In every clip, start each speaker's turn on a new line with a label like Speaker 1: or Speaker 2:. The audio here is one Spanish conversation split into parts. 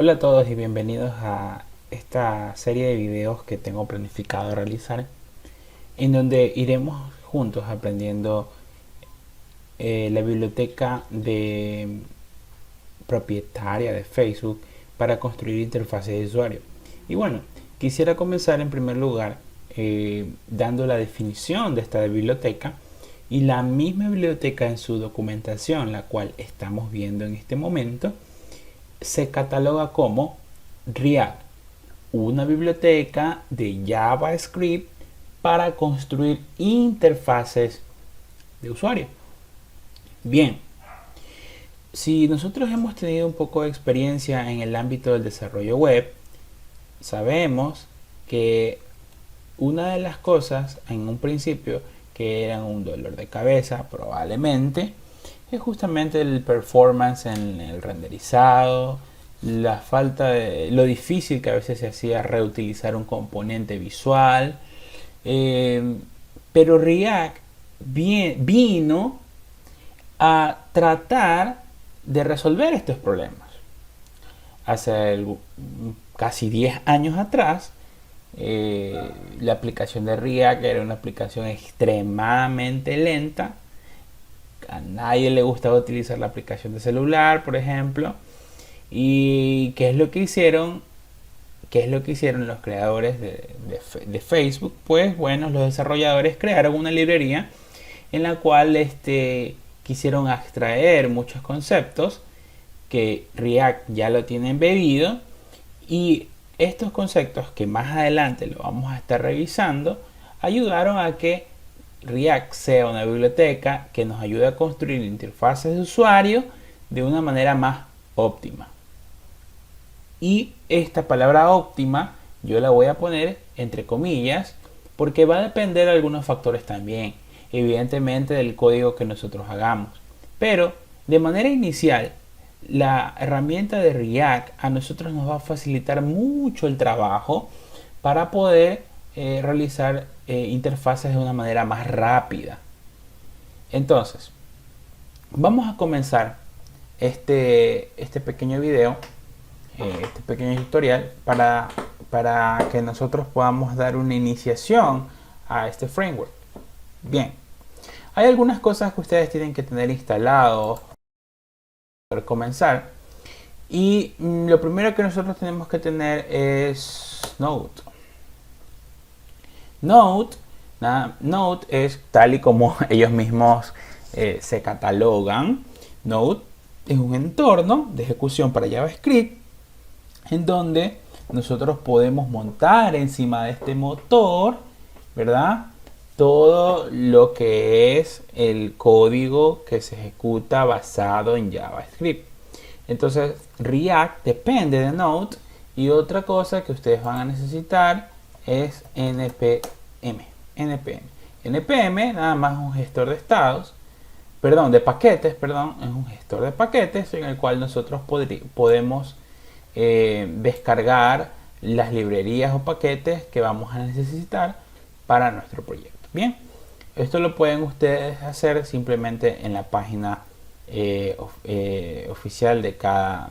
Speaker 1: Hola a todos y bienvenidos a esta serie de videos que tengo planificado realizar, en donde iremos juntos aprendiendo la biblioteca de propietaria de Facebook para construir interfaces de usuario. Y bueno, quisiera comenzar en primer lugar dando la definición de esta biblioteca y la misma biblioteca en su documentación, la cual estamos viendo en este momento, se cataloga como React, una biblioteca de JavaScript para construir interfaces de usuario. Bien, si nosotros hemos tenido un poco de experiencia en el ámbito del desarrollo web, sabemos que una de las cosas en un principio que eran un dolor de cabeza probablemente es justamente el performance en el renderizado, la falta de lo difícil que a veces se hacía reutilizar un componente visual, eh, pero React vino a tratar de resolver estos problemas. Hace casi 10 años atrás, la aplicación de React era una aplicación extremadamente lenta. A nadie le gustaba utilizar la aplicación de celular, por ejemplo. ¿Y qué es lo que hicieron? ¿Qué es lo que hicieron los creadores de Facebook? Pues bueno, los desarrolladores crearon una librería en la cual quisieron extraer muchos conceptos que React ya lo tiene embebido, y estos conceptos, que más adelante lo vamos a estar revisando, ayudaron a que React sea una biblioteca que nos ayude a construir interfaces de usuario de una manera más óptima. Y esta palabra óptima yo la voy a poner entre comillas porque va a depender de algunos factores también, evidentemente del código que nosotros hagamos. Pero de manera inicial, la herramienta de React a nosotros nos va a facilitar mucho el trabajo para poder realizar interfaces de una manera más rápida. Entonces, vamos a comenzar este pequeño video, este pequeño tutorial para que nosotros podamos dar una iniciación a este framework. Bien, hay algunas cosas que ustedes tienen que tener instalado para comenzar, y lo primero que nosotros tenemos que tener es Node. Node es tal y como ellos mismos se catalogan. Node es un entorno de ejecución para JavaScript en donde nosotros podemos montar encima de este motor, ¿verdad?, todo lo que es el código que se ejecuta basado en JavaScript. Entonces React depende de Node, y otra cosa que ustedes van a necesitar es npm. npm nada más es un gestor de estados, de paquetes, es un gestor de paquetes en el cual nosotros podemos descargar las librerías o paquetes que vamos a necesitar para nuestro proyecto. Bien, esto lo pueden ustedes hacer simplemente en la página oficial de cada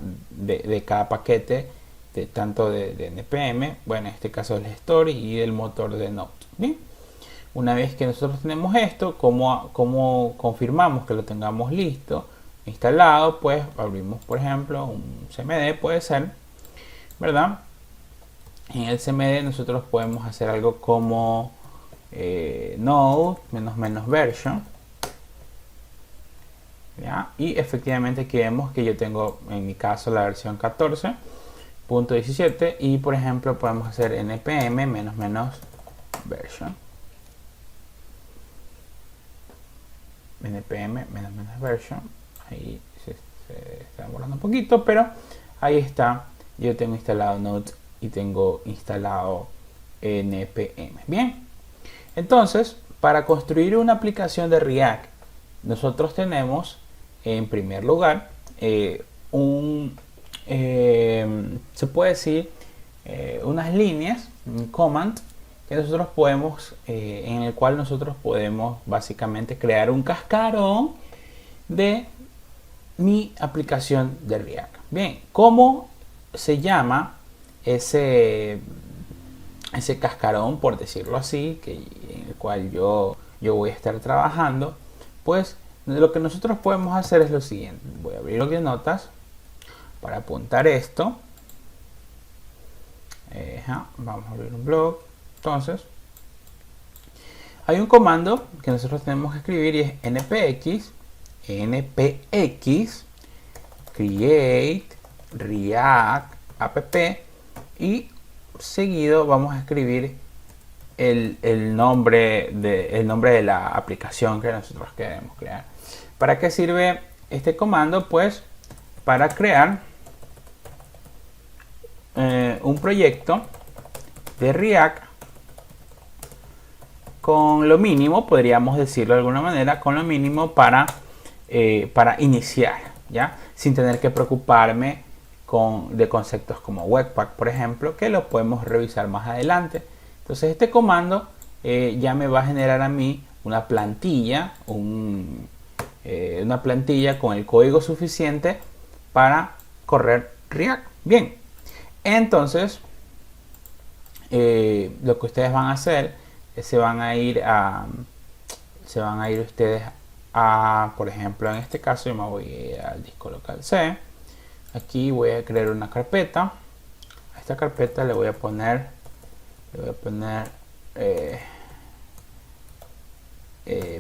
Speaker 1: paquete, tanto de npm, bueno, en este caso el gestor y del motor de Node. Bien, una vez que nosotros tenemos esto, como confirmamos que lo tengamos listo, instalado, pues abrimos, por ejemplo, un cmd, puede ser, ¿verdad? En el cmd nosotros podemos hacer algo como node --version, ¿ya? Y efectivamente aquí vemos que yo tengo en mi caso la versión 14.17, y por ejemplo podemos hacer npm -version, npm -version. Ahí se está demorando un poquito, pero ahí está. Yo tengo instalado Node y tengo instalado npm. Bien, entonces para construir una aplicación de React nosotros tenemos en primer lugar se puede decir unas líneas, un command que nosotros podemos en el cual nosotros podemos básicamente crear un cascarón de mi aplicación de React. Bien, ¿cómo se llama ese, ese cascarón, por decirlo así, en el cual yo voy a estar trabajando, pues lo que nosotros podemos hacer es lo siguiente. Voy a abrir el bloc de notas para apuntar esto. Vamos a abrir un blog. Entonces, hay un comando que nosotros tenemos que escribir y es npx create react app y seguido vamos a escribir el nombre de la aplicación que nosotros queremos crear. ¿Para qué sirve este comando? Pues para crear un proyecto de React con lo mínimo, podríamos decirlo de alguna manera, con lo mínimo para iniciar, ¿ya? Sin tener que preocuparme de conceptos como Webpack, por ejemplo, que lo podemos revisar más adelante. Entonces este comando ya me va a generar a mí una plantilla, una plantilla con el código suficiente para correr React. Bien, entonces lo que ustedes van a hacer es se van a ir ustedes a, por ejemplo, en este caso yo me voy al disco local C. Aquí voy a crear una carpeta. A esta carpeta le voy a poner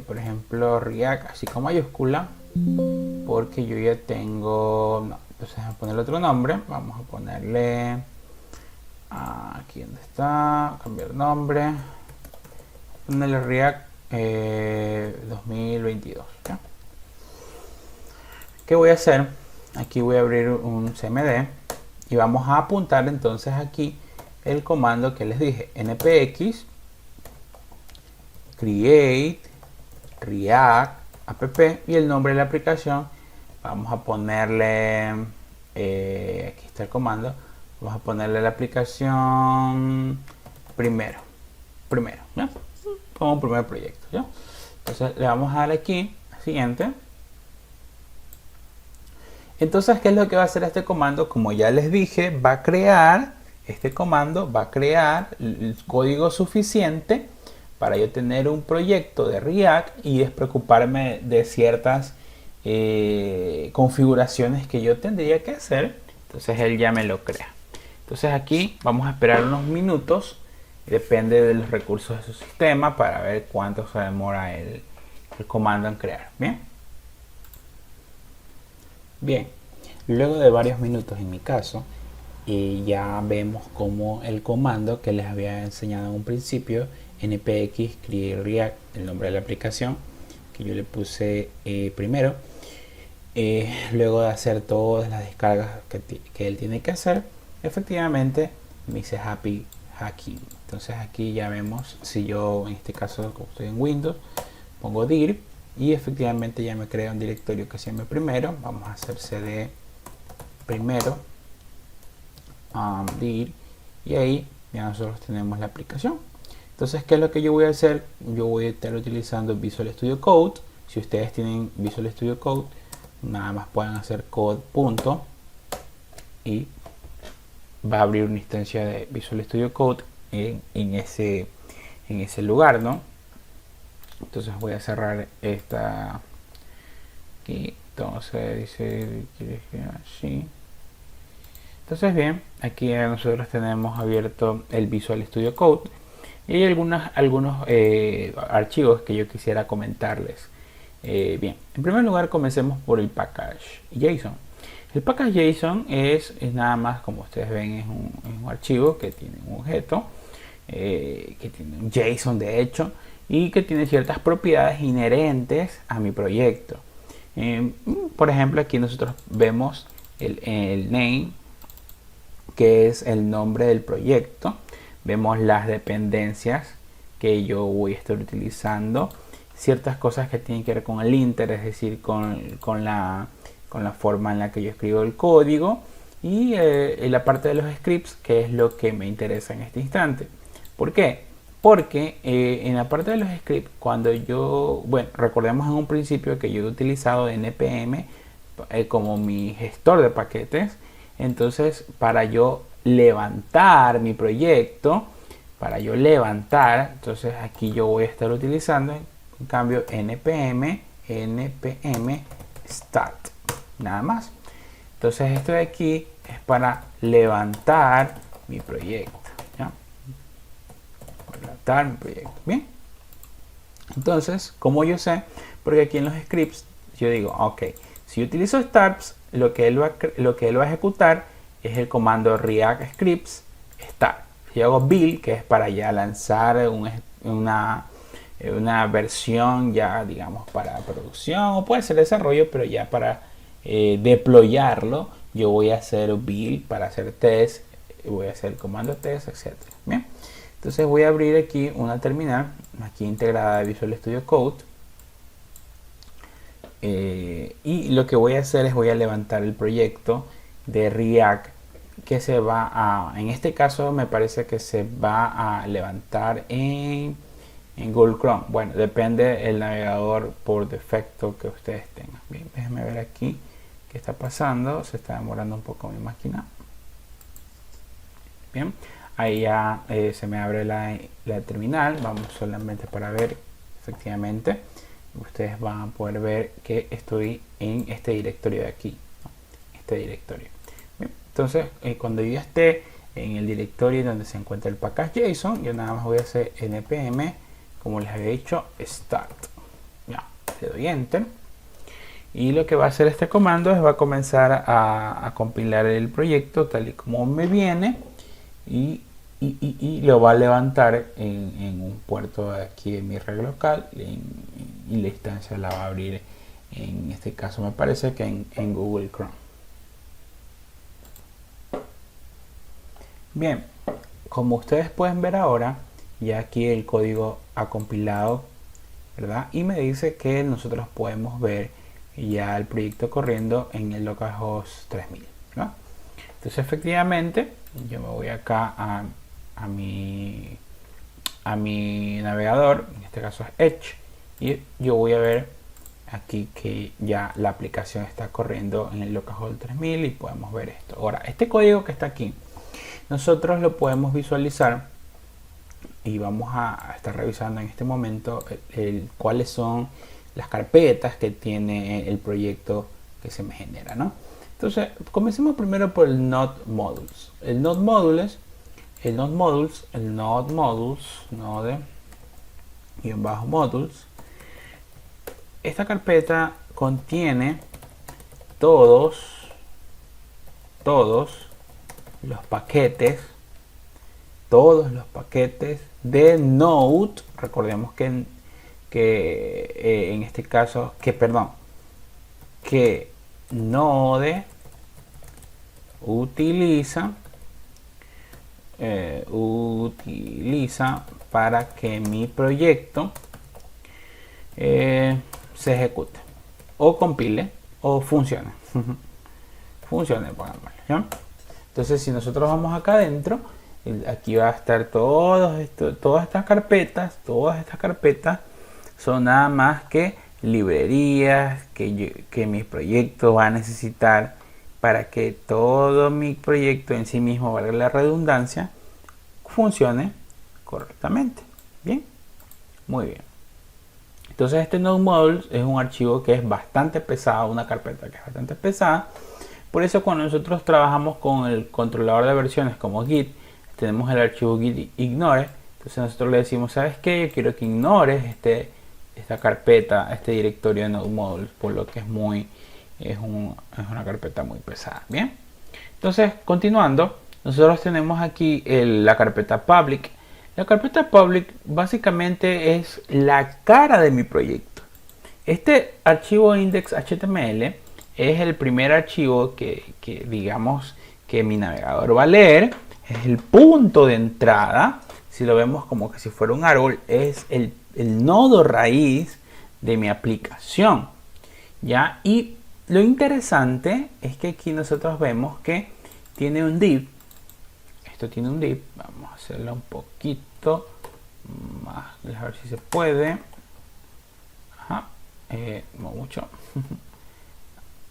Speaker 1: por ejemplo React así con mayúscula, porque yo ya tengo, no, entonces vamos a ponerle otro nombre. Vamos a ponerle aquí donde está, cambiar nombre, ponerle React 2022, ¿ya? ¿Qué voy a hacer? Aquí voy a abrir un CMD y vamos a apuntar entonces aquí el comando que les dije, npx create react app y el nombre de la aplicación. Vamos a ponerle aquí está el comando, vamos a ponerle la aplicación primero, ¿ya? Como un primer proyecto, ¿ya? Entonces le vamos a dar aquí siguiente. Entonces, ¿qué es lo que va a hacer este comando? Como ya les dije, va a crear este comando, va a crear el código suficiente para yo tener un proyecto de React y despreocuparme de ciertas configuraciones que yo tendría que hacer. Entonces él ya me lo crea. Entonces aquí vamos a esperar unos minutos, depende de los recursos de su sistema, para ver cuánto se demora el comando en crear. Bien, luego de varios minutos en mi caso, ya vemos como el comando que les había enseñado en un principio, npx create react, el nombre de la aplicación que yo le puse primero, luego de hacer todas las descargas que él tiene que hacer, efectivamente me dice happy hacking. Entonces aquí ya vemos, si yo en este caso, como estoy en Windows, pongo dir y efectivamente ya me crea un directorio que se llama primero. Vamos a hacer cd primero dir y ahí ya nosotros tenemos la aplicación. Entonces, ¿qué es lo que yo voy a hacer? Yo voy a estar utilizando Visual Studio Code. Si ustedes tienen Visual Studio Code, nada más pueden hacer code punto y va a abrir una instancia de Visual Studio Code en ese lugar, ¿no? Entonces voy a cerrar esta aquí. Entonces dice así. Entonces bien, aquí nosotros tenemos abierto el Visual Studio Code y hay algunos archivos que yo quisiera comentarles. Bien, en primer lugar comencemos por el package JSON. El package JSON es nada más, como ustedes ven, es un archivo que tiene un objeto, que tiene un JSON de hecho, y que tiene ciertas propiedades inherentes a mi proyecto. Por ejemplo, aquí nosotros vemos el name, que es el nombre del proyecto. Vemos las dependencias que yo voy a estar utilizando, ciertas cosas que tienen que ver con el linter, es decir, con la forma en la que yo escribo el código, y la parte de los scripts, que es lo que me interesa en este instante. ¿Por qué? Porque en la parte de los scripts, cuando yo, bueno, recordemos en un principio que yo he utilizado npm como mi gestor de paquetes. Entonces, para yo levantar mi proyecto, entonces aquí yo voy a estar utilizando en cambio npm start, nada más. Entonces esto de aquí es para levantar mi proyecto, ¿ya? Levantar mi proyecto, bien. Entonces, como yo sé, porque aquí en los scripts yo digo, ok, si utilizo starts, lo que él va a ejecutar es el comando react scripts start. Si hago build, que es para ya lanzar una versión ya, digamos, para producción, o puede ser desarrollo, pero ya para deployarlo, yo voy a hacer build para hacer test, voy a hacer comando test, etc. Bien, entonces voy a abrir aquí una terminal, aquí integrada de Visual Studio Code, y lo que voy a hacer es voy a levantar el proyecto de React que se va a, en este caso me parece que se va a levantar en Google Chrome. Bueno, depende el navegador por defecto que ustedes tengan. Bien, déjenme ver aquí qué está pasando. Se está demorando un poco mi máquina. Bien, ahí ya se me abre la terminal. Vamos solamente para ver efectivamente. Ustedes van a poder ver que estoy en este directorio de aquí, ¿no? Este directorio. Bien, entonces, cuando yo esté en el directorio donde se encuentra el package JSON, yo nada más voy a hacer npm, como les había dicho, start. Ya, le doy enter. Y lo que va a hacer este comando es va a comenzar a compilar el proyecto tal y como me viene y lo va a levantar en un puerto de aquí de mi red local y la instancia la va a abrir, en este caso me parece que en Google Chrome. Bien, como ustedes pueden ver ahora, ya aquí el código ha compilado, ¿verdad? Y me dice que nosotros podemos ver ya el proyecto corriendo en el localhost 3000, ¿no? Entonces efectivamente yo me voy acá a mi navegador, en este caso es Edge, y yo voy a ver aquí que ya la aplicación está corriendo en el localhost 3000 y podemos ver esto. Ahora, este código que está aquí, nosotros lo podemos visualizar y vamos a estar revisando en este momento cuáles son las carpetas que tiene el proyecto que se me genera, ¿no? Entonces, comencemos primero por el Node Modules. El Node Modules, Node-modules, esta carpeta contiene todos los paquetes de Node. Recordemos que en este caso que Node utiliza para que mi proyecto se ejecute o compile o funcione. ¿Ya? Entonces, si nosotros vamos acá adentro, aquí va a estar todas estas carpetas son nada más que librerías que mi proyecto va a necesitar para que todo mi proyecto en sí mismo, valga la redundancia, funcione correctamente. Bien, muy bien. Entonces este Node Modules es un archivo que es bastante pesado, una carpeta que es bastante pesada. Por eso cuando nosotros trabajamos con el controlador de versiones como Git, tenemos el archivo git ignore. Entonces nosotros le decimos, ¿sabes qué? Yo quiero que ignores esta carpeta, este directorio de Node Modules, por lo que es una carpeta muy pesada. Bien, entonces continuando, nosotros tenemos aquí la carpeta public. La carpeta public básicamente es la cara de mi proyecto. Este archivo index.html es el primer archivo que digamos que mi navegador va a leer, es el punto de entrada. Si lo vemos como que si fuera un árbol, es el nodo raíz de mi aplicación, ¿ya? Y lo interesante es que aquí nosotros vemos que tiene un div. Esto tiene un div. Vamos a hacerlo un poquito más, a ver si se puede. Ajá, no mucho.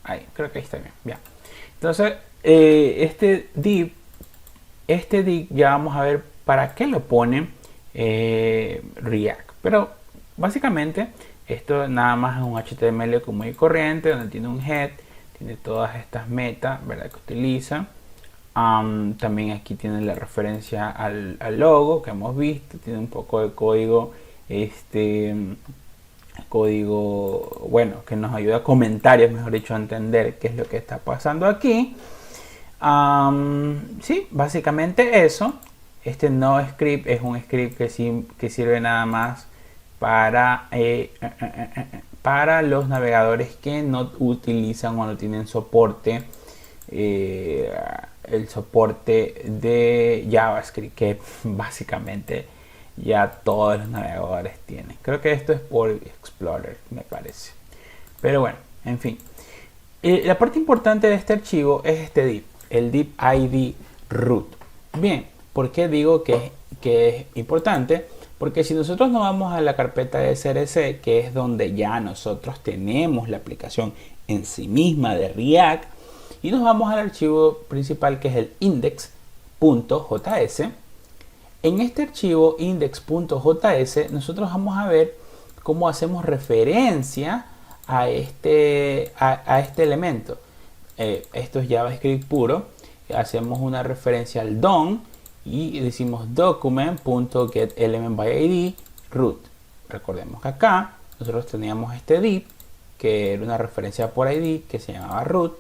Speaker 1: Ahí, creo que ahí está bien. Bien. Entonces, este div ya vamos a ver para qué lo pone React. Pero básicamente esto nada más es un HTML común y corriente donde tiene un head, tiene todas estas metas, ¿verdad?, que utiliza. También aquí tiene la referencia al logo que hemos visto, tiene un poco de código, bueno, que nos ayuda a comentarios, mejor dicho, a entender qué es lo que está pasando aquí. Sí, básicamente eso. Este no script es un script que sirve nada más para los navegadores que no utilizan o no tienen soporte, el soporte de JavaScript, que básicamente ya todos los navegadores tienen. Creo que esto es por Explorer, me parece. Pero bueno, en fin. La parte importante de este archivo es este div, el div id root. Bien, ¿por qué digo que es importante? Porque si nosotros nos vamos a la carpeta de src, que es donde ya nosotros tenemos la aplicación en sí misma de React, y nos vamos al archivo principal, que es el index.js, en este archivo index.js nosotros vamos a ver cómo hacemos referencia a este elemento. Esto es JavaScript puro. Hacemos una referencia al DOM y decimos document.getElementById root. Recordemos que acá nosotros teníamos este div que era una referencia por ID que se llamaba root.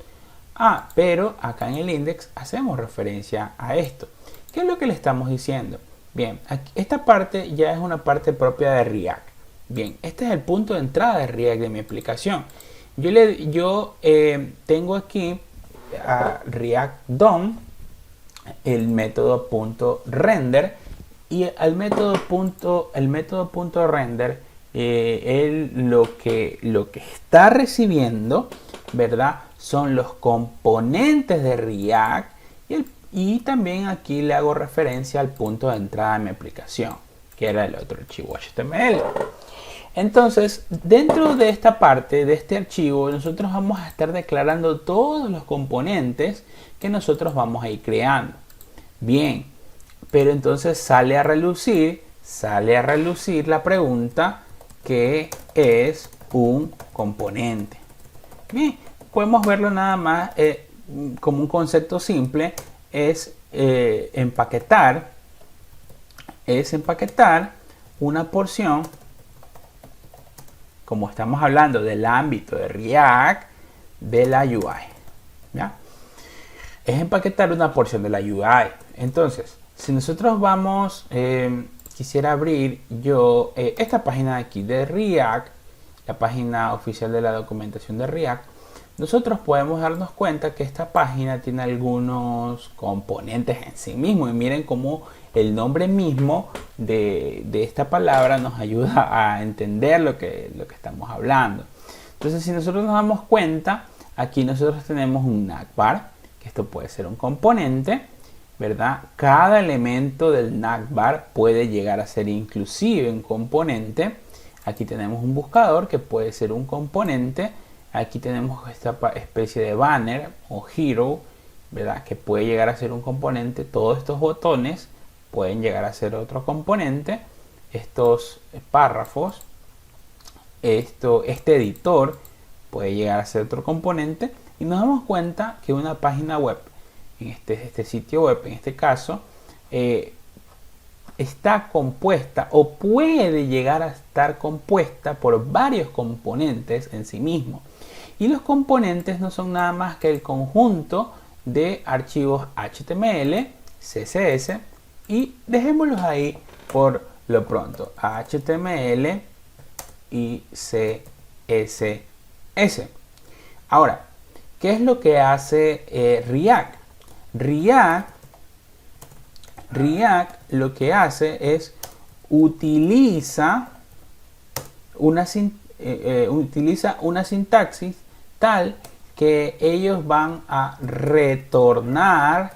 Speaker 1: Pero acá en el index hacemos referencia a esto. ¿Qué es lo que le estamos diciendo? Bien, aquí, esta parte ya es una parte propia de React. Bien, este es el punto de entrada de React de mi aplicación. Yo tengo aquí a React DOM, el método .render, y el método .render, lo que está recibiendo, ¿verdad?, son los componentes de React y también aquí le hago referencia al punto de entrada de mi aplicación, que era el otro archivo HTML. Entonces, dentro de esta parte, de este archivo, nosotros vamos a estar declarando todos los componentes que nosotros vamos a ir creando. Bien, pero entonces sale a relucir la pregunta, ¿qué es un componente? Bien, podemos verlo nada más como un concepto simple, es empaquetar una porción, como estamos hablando del ámbito de React, de la UI, ¿ya? Es empaquetar una porción de la UI. Entonces, si nosotros vamos, quisiera abrir yo esta página de aquí de React, la página oficial de la documentación de React, nosotros podemos darnos cuenta que esta página tiene algunos componentes en sí mismo, y miren cómo el nombre mismo de esta palabra nos ayuda a entender lo que estamos hablando. Entonces, si nosotros nos damos cuenta, aquí nosotros tenemos un navbar, que esto puede ser un componente, ¿verdad? Cada elemento del navbar puede llegar a ser inclusive un componente. Aquí tenemos un buscador que puede ser un componente. Aquí tenemos esta especie de banner o hero, ¿verdad?, que puede llegar a ser un componente. Todos estos botones pueden llegar a ser otro componente. Estos párrafos, este editor puede llegar a ser otro componente. Y nos damos cuenta que una página web, en este sitio web, en este caso, está compuesta o puede llegar a estar compuesta por varios componentes en sí mismo. Y los componentes no son nada más que el conjunto de archivos HTML, CSS, y dejémoslos ahí por lo pronto, HTML y CSS. Ahora, ¿qué es lo que hace React? React lo que hace es utiliza una sintaxis tal que ellos van a retornar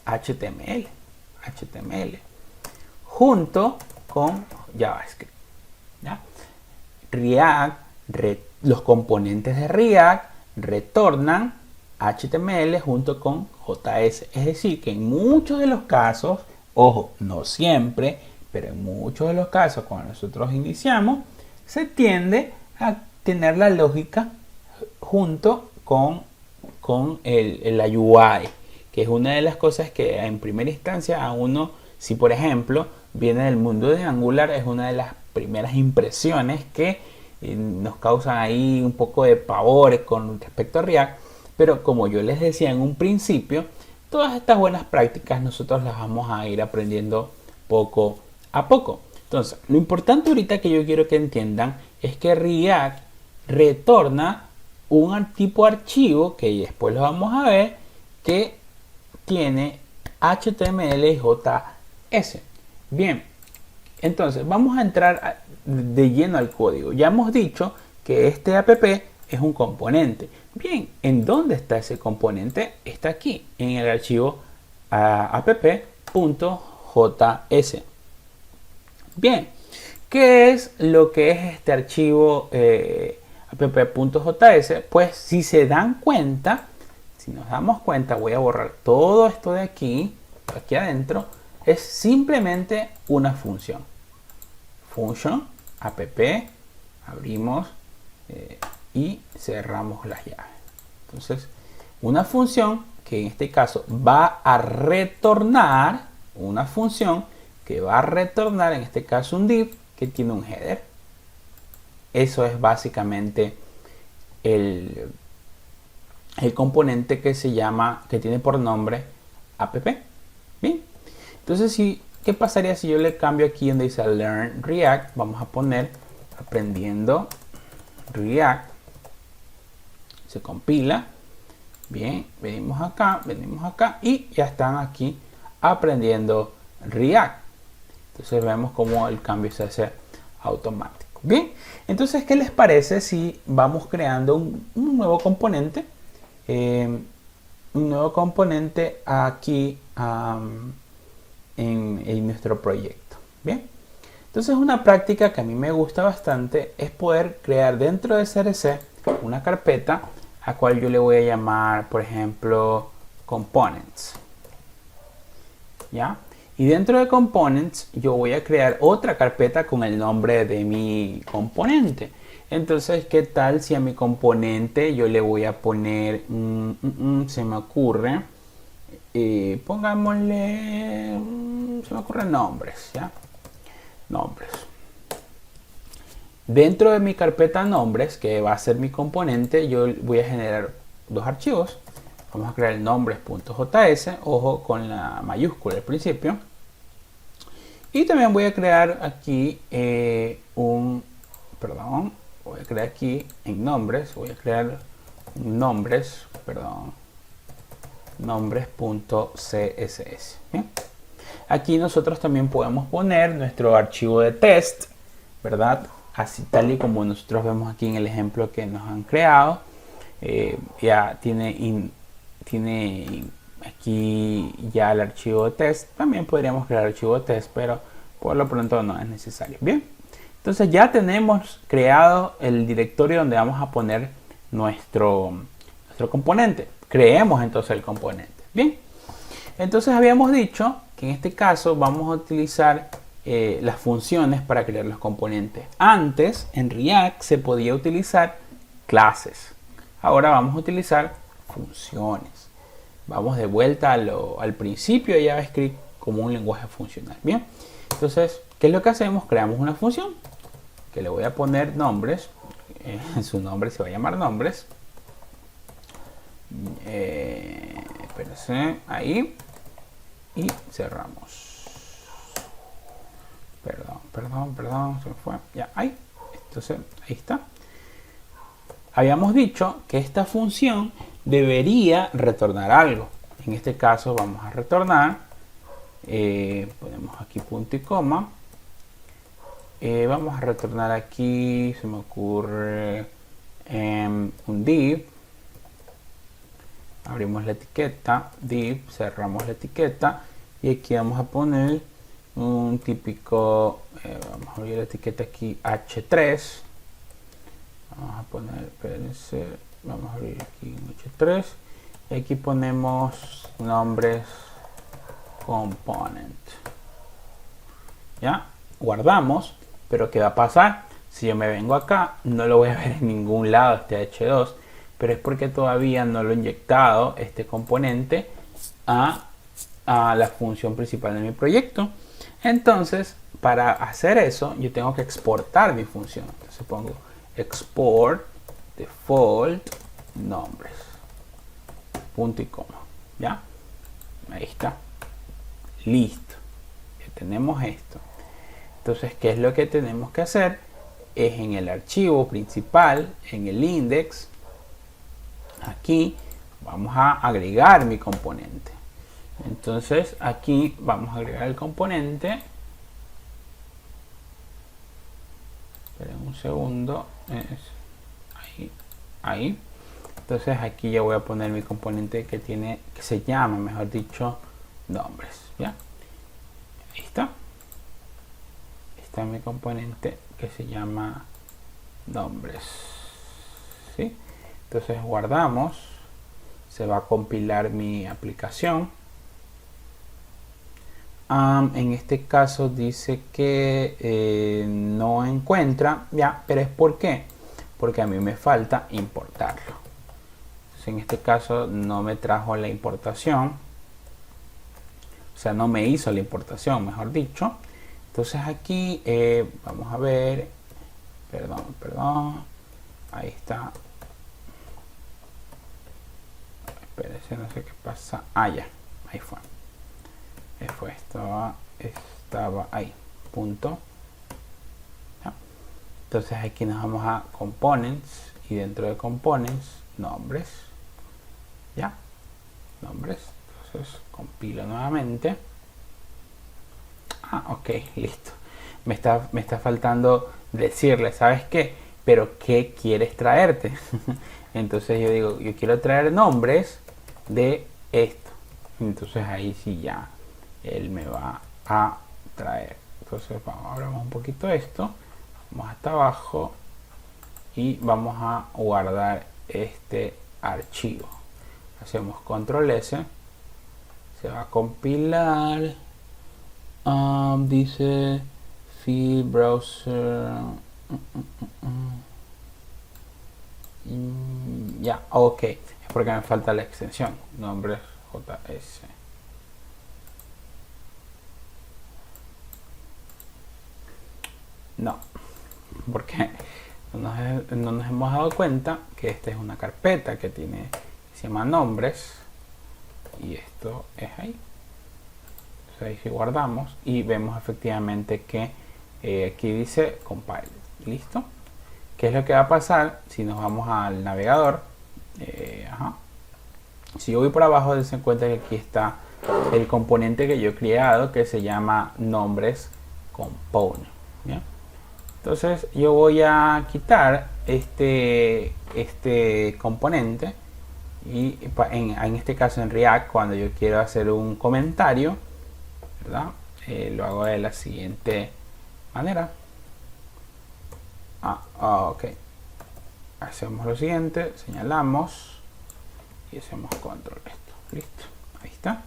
Speaker 1: HTML junto con JavaScript, ¿ya? Los componentes de React retornan HTML junto con JS. Es decir, que en muchos de los casos, ojo, no siempre, pero en muchos de los casos cuando nosotros iniciamos, se tiende a tener la lógica junto con la UI, que es una de las cosas que en primera instancia a uno, si por ejemplo viene del mundo de Angular, es una de las primeras impresiones que nos causan ahí un poco de pavor con respecto a React. Pero como yo les decía en un principio, todas estas buenas prácticas nosotros las vamos a ir aprendiendo poco a poco. Entonces, lo importante ahorita que yo quiero que entiendan es que React retorna un tipo de archivo que después lo vamos a ver, que tiene HTML y JS. Bien, entonces vamos a entrar de lleno al código. Ya hemos dicho que este app es un componente. Bien, ¿en dónde está ese componente? Está aquí, en el archivo app.js. Bien, ¿qué es lo que es este archivo app.js? Pues si se dan cuenta, si nos damos cuenta, voy a borrar todo esto de aquí adentro, es simplemente una función. Function app, abrimos y cerramos las llaves. Entonces, una función que en este caso va a retornar, una función que va a retornar, en este caso un div que tiene un header. Eso es básicamente el componente que se llama, que tiene por nombre app. Bien, entonces ¿qué pasaría si yo le cambio aquí donde dice Learn React? Vamos a poner aprendiendo React. Se compila. Bien, venimos acá y ya están aquí aprendiendo React. Entonces vemos cómo el cambio se hace automático. Bien, entonces ¿qué les parece si vamos creando un nuevo componente? Un nuevo componente aquí en nuestro proyecto. Bien, entonces una práctica que a mí me gusta bastante es poder crear dentro de CRC una carpeta a cual yo le voy a llamar, por ejemplo, components. ¿Ya? Y dentro de components yo voy a crear otra carpeta con el nombre de mi componente. Entonces, ¿qué tal si a mi componente yo le voy a poner, se me ocurre, pongámosle, se me ocurren nombres, ¿ya? Nombres. Dentro de mi carpeta nombres, que va a ser mi componente, yo voy a generar dos archivos. Vamos a crear el nombres.js, ojo con la mayúscula al principio. Y también voy a crear aquí voy a crear aquí en nombres, voy a crear nombres.css. ¿Bien? Aquí nosotros también podemos poner nuestro archivo de test, ¿verdad? Así tal y como nosotros vemos aquí en el ejemplo que nos han creado. Ya tiene aquí ya el archivo de test. También podríamos crear archivo de test, pero por lo pronto no es necesario. Bien, entonces ya tenemos creado el directorio donde vamos a poner nuestro componente. Creemos entonces el componente. Bien, entonces habíamos dicho que en este caso vamos a utilizar las funciones para crear los componentes. Antes en React se podía utilizar clases. Ahora vamos a utilizar funciones. Vamos de vuelta al principio de JavaScript como un lenguaje funcional. Bien, entonces, ¿qué es lo que hacemos? Creamos una función que le voy a poner nombres. Su nombre se va a llamar nombres. Espérense, ahí. Y cerramos. Perdón, se me fue. Ya, ahí. Entonces, ahí está. Habíamos dicho que esta función debería retornar algo. En este caso vamos a retornar, ponemos aquí punto y coma, vamos a retornar aquí, se me ocurre, un div, abrimos la etiqueta, div, cerramos la etiqueta y aquí vamos a poner un típico, vamos a abrir la etiqueta aquí h3, vamos a poner, espérense, vamos a abrir aquí un h3 Y aquí ponemos nombres component. ¿Ya? Guardamos, pero ¿qué va a pasar? Si yo me vengo acá, no lo voy a ver en ningún lado este h2, pero es porque todavía no lo he inyectado este componente a la función principal de mi proyecto. Entonces, para hacer eso, yo tengo que exportar mi función. Entonces pongo export default nombres, punto y coma. ¿Ya? Ahí está. Listo. Ya tenemos esto. Entonces, ¿qué es lo que tenemos que hacer? Es en el archivo principal, en el index, aquí vamos a agregar mi componente. Entonces, aquí vamos a agregar el componente. Esperen un segundo. Ahí. Entonces, aquí ya voy a poner mi componente que se llama, mejor dicho, nombres. ¿Ya? Ahí está. Está mi componente que se llama nombres. ¿Sí? Entonces guardamos, se va a compilar mi aplicación. En este caso dice que no encuentra, ya, pero es ¿por qué? Porque a mí me falta importarlo. Entonces, en este caso no me trajo la importación, o sea, no me hizo la importación, mejor dicho. Entonces aquí vamos a ver, perdón, ahí está. Espérense, no sé qué pasa. Ya, ahí fue. Estaba ahí, punto. ¿Ya? Entonces aquí nos vamos a components y dentro de components, nombres. ¿Ya? Nombres. Entonces compilo nuevamente. Ok, listo. Me está faltando decirle, ¿sabes qué? Pero ¿qué quieres traerte? Entonces yo digo, yo quiero traer nombres de esto. Entonces ahí sí ya él me va a traer. Entonces abramos un poquito esto, vamos hasta abajo y vamos a guardar este archivo. Hacemos control S, se va a compilar. Dice field browser. Ya, ok. Es porque me falta la extensión. Nombres JS. No, porque no nos hemos dado cuenta que esta es una carpeta que se llama nombres y esto es ahí. Entonces ahí sí guardamos y vemos efectivamente que aquí dice compile. Listo. ¿Qué es lo que va a pasar si nos vamos al navegador? Si yo voy por abajo, se cuenta que aquí está el componente que yo he creado que se llama nombres component. ¿Ya? Entonces yo voy a quitar este componente y en este caso en React, cuando yo quiero hacer un comentario, ¿verdad? Lo hago de la siguiente manera. Ok. Hacemos lo siguiente, señalamos y hacemos control esto. Listo. Ahí está.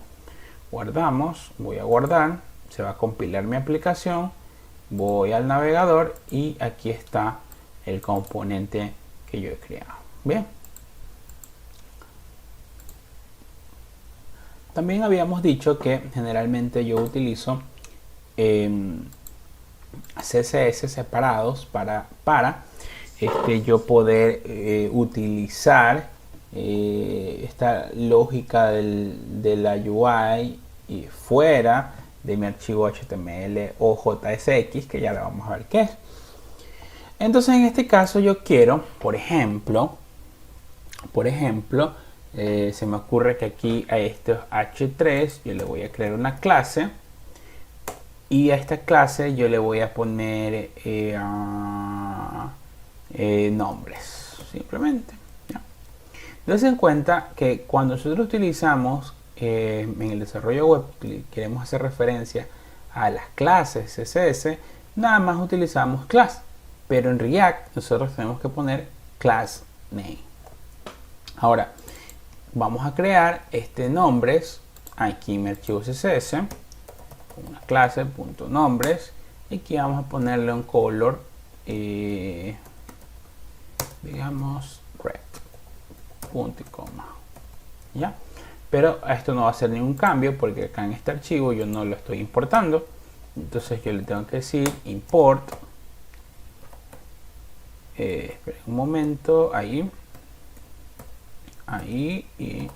Speaker 1: Guardamos, voy a guardar, se va a compilar mi aplicación, voy al navegador y aquí está el componente que yo he creado. Bien. También habíamos dicho que generalmente yo utilizo CSS separados para yo poder utilizar esta lógica de la UI y fuera de mi archivo HTML o JSX, que ya le vamos a ver qué es. Entonces en este caso yo quiero, por ejemplo, se me ocurre que aquí a estos H3 yo le voy a crear una clase y a esta clase yo le voy a poner nombres, simplemente. ¿Ya? Entonces en cuenta que cuando nosotros utilizamos en el desarrollo web, queremos hacer referencia a las clases CSS, nada más utilizamos class, pero en React nosotros tenemos que poner class name. Ahora, vamos a crear este nombres aquí en mi archivo CSS, una clase punto nombres, y aquí vamos a ponerle un color, digamos red, punto y coma, ya. Pero a esto no va a hacer ningún cambio porque acá en este archivo yo no lo estoy importando. Entonces yo le tengo que decir import, esperen un momento, ahí, y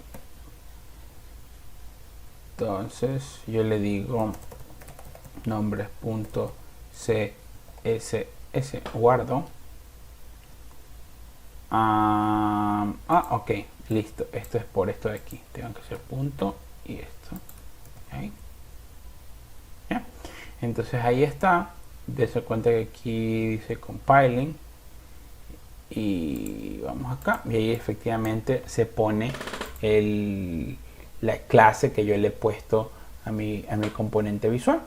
Speaker 1: entonces yo le digo nombres.css, guardo. Ok, listo, esto es por esto de aquí, tengo que hacer punto y esto, ahí. ¿Ya? Entonces ahí está, dense cuenta que aquí dice compiling y vamos acá y ahí efectivamente se pone la clase que yo le he puesto a mi componente visual.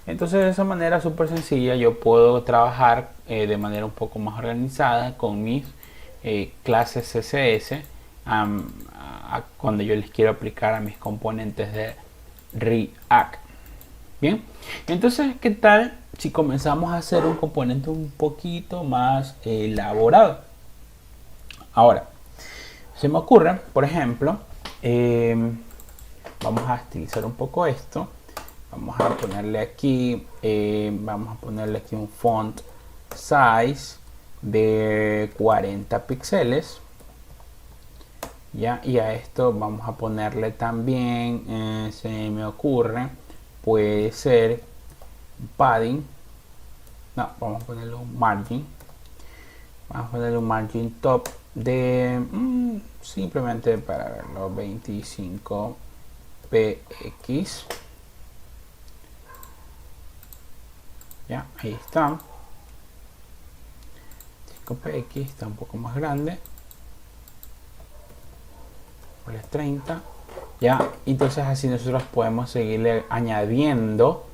Speaker 1: Entonces de esa manera súper sencilla yo puedo trabajar de manera un poco más organizada con mis clases CSS cuando yo les quiero aplicar a mis componentes de React. Bien, entonces ¿qué tal si comenzamos a hacer un componente un poquito más elaborado? Ahora, se me ocurre, por ejemplo, vamos a estilizar un poco esto. Vamos a ponerle aquí, un font size de 40 píxeles. ¿Ya? Y a esto vamos a ponerle también, se me ocurre, puede ser padding. No, vamos a ponerle un margin. Vamos a ponerle un margin top de simplemente para verlo 25 px. Ya, ahí está. 5px está un poco más grande. Por 30. Ya, entonces así nosotros podemos seguirle añadiendo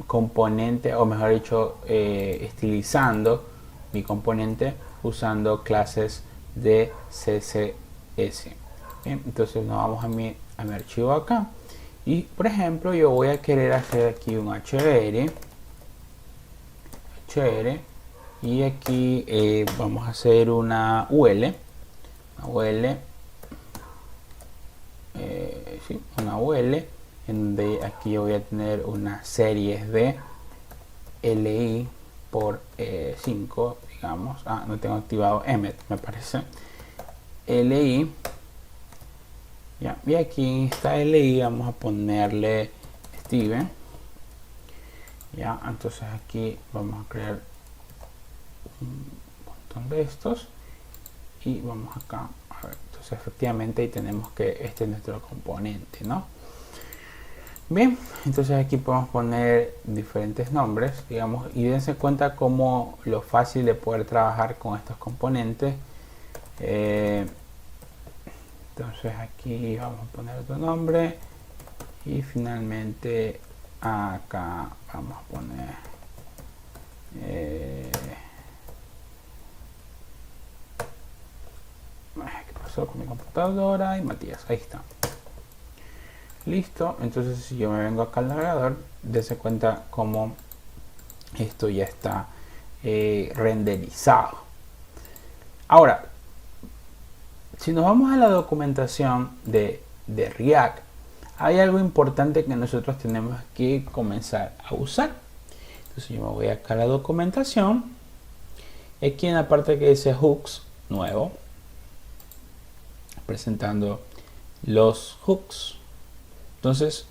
Speaker 1: componente, o mejor dicho, estilizando mi componente usando clases de CSS. Bien, entonces nos vamos a mi archivo acá y por ejemplo yo voy a querer hacer aquí un hr y aquí vamos a hacer una ul, una ul en donde aquí yo voy a tener una serie de li por 5, digamos. No tengo activado emmet, me parece. Li, ya, y aquí en esta li vamos a ponerle Steven. Ya, entonces aquí vamos a crear un montón de estos y vamos acá a ver. Entonces efectivamente ahí tenemos que este es nuestro componente, ¿no? Bien, entonces aquí podemos poner diferentes nombres, digamos, y dense cuenta como lo fácil de poder trabajar con estos componentes. Entonces aquí vamos a poner otro nombre y finalmente acá vamos a poner ¿qué pasó con mi computadora? Y Matías, ahí está. Listo, entonces si yo me vengo acá al navegador, dense cuenta como esto ya está renderizado. Ahora, si nos vamos a la documentación de React, hay algo importante que nosotros tenemos que comenzar a usar. Entonces yo me voy acá a la documentación, aquí en la parte que dice hooks, nuevo, presentando los hooks. Entonces,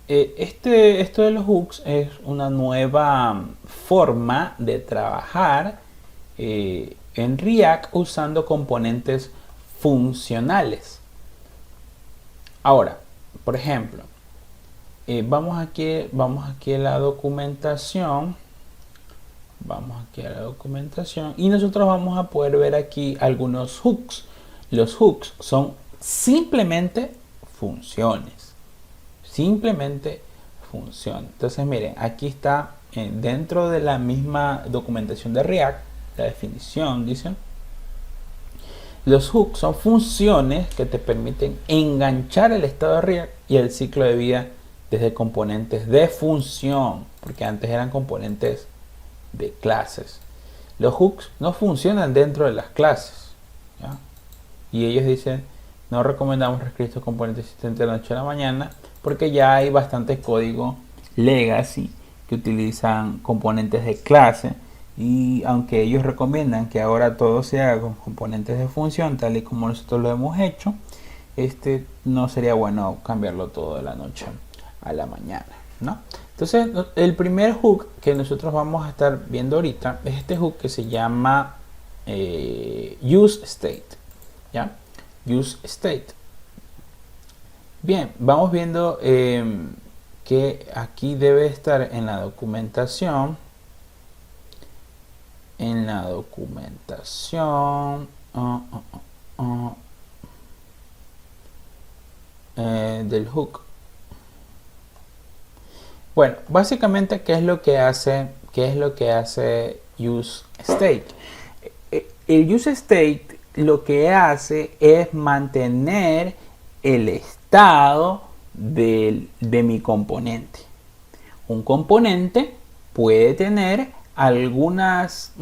Speaker 1: esto de los hooks es una nueva forma de trabajar en React usando componentes funcionales. Ahora, por ejemplo, vamos aquí a la documentación. Y nosotros vamos a poder ver aquí algunos hooks. Los hooks son simplemente funciones. Entonces miren, aquí está dentro de la misma documentación de React, la definición dice, Los hooks son funciones que te permiten enganchar el estado de React y el ciclo de vida desde componentes de función, porque antes eran componentes de clases. Los hooks no funcionan dentro de las clases, ¿ya? Y ellos dicen, no recomendamos reescribir estos componentes existentes de la noche a la mañana, porque ya hay bastante código legacy que utilizan componentes de clase, y aunque ellos recomiendan que ahora todo se haga con componentes de función, tal y como nosotros lo hemos hecho, no sería bueno cambiarlo todo de la noche a la mañana, ¿no? Entonces, el primer hook que nosotros vamos a estar viendo ahorita es este hook que se llama use state, ¿ya? Use state. Bien, vamos viendo que aquí debe estar en la documentación. Del hook. Bueno, básicamente, ¿qué es lo que hace use state? El use state lo que hace es mantener el estado de mi componente. Un componente puede tener algunas,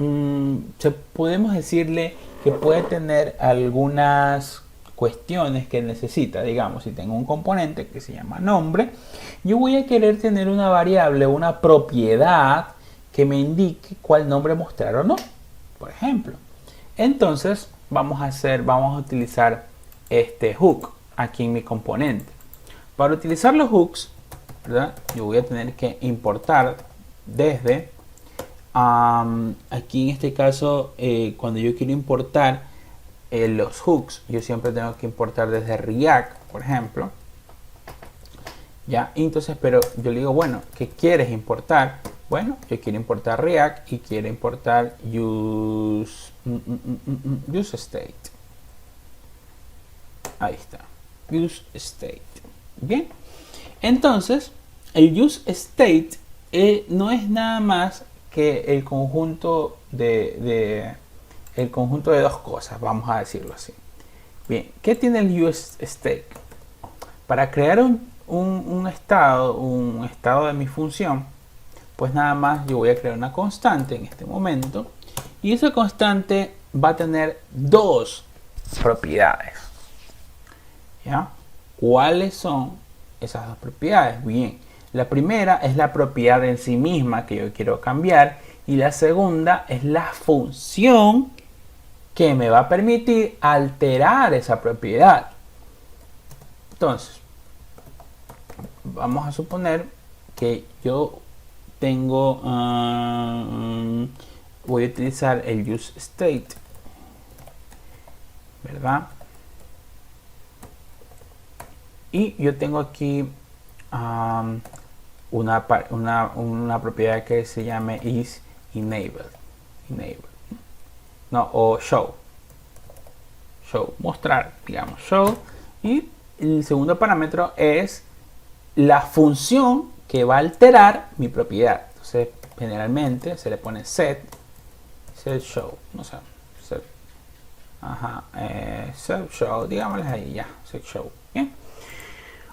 Speaker 1: podemos decirle que puede tener algunas cuestiones que necesita. Digamos, si tengo un componente que se llama nombre, yo voy a querer tener una variable, una propiedad que me indique cuál nombre mostrar o no, por ejemplo. Entonces vamos a utilizar este hook aquí en mi componente. Para utilizar los hooks, ¿verdad? Yo voy a tener que importar desde aquí en este caso, cuando yo quiero importar los hooks, yo siempre tengo que importar desde React, por ejemplo. Ya, entonces, pero yo le digo, bueno, ¿qué quieres importar? Bueno, yo quiero importar React y quiero importar use state. Ahí está, use state. Bien, entonces el use state no es nada más que el conjunto de dos cosas, vamos a decirlo así. Bien, ¿qué tiene el use state? Para crear un estado de mi función, pues nada más yo voy a crear una constante en este momento, y esa constante va a tener dos propiedades, ¿ya? ¿Cuáles son esas dos propiedades? Bien, la primera es la propiedad en sí misma que yo quiero cambiar, y la segunda es la función que me va a permitir alterar esa propiedad. Entonces, vamos a suponer que yo tengo, voy a utilizar el use state, ¿verdad? Y yo tengo aquí una propiedad que se llame is enable, no, o show, mostrar, digamos, show. Y el segundo parámetro es la función que va a alterar mi propiedad. Entonces, generalmente se le pone set show, no sé, set show, digámosles ahí, ya, set show. Bien.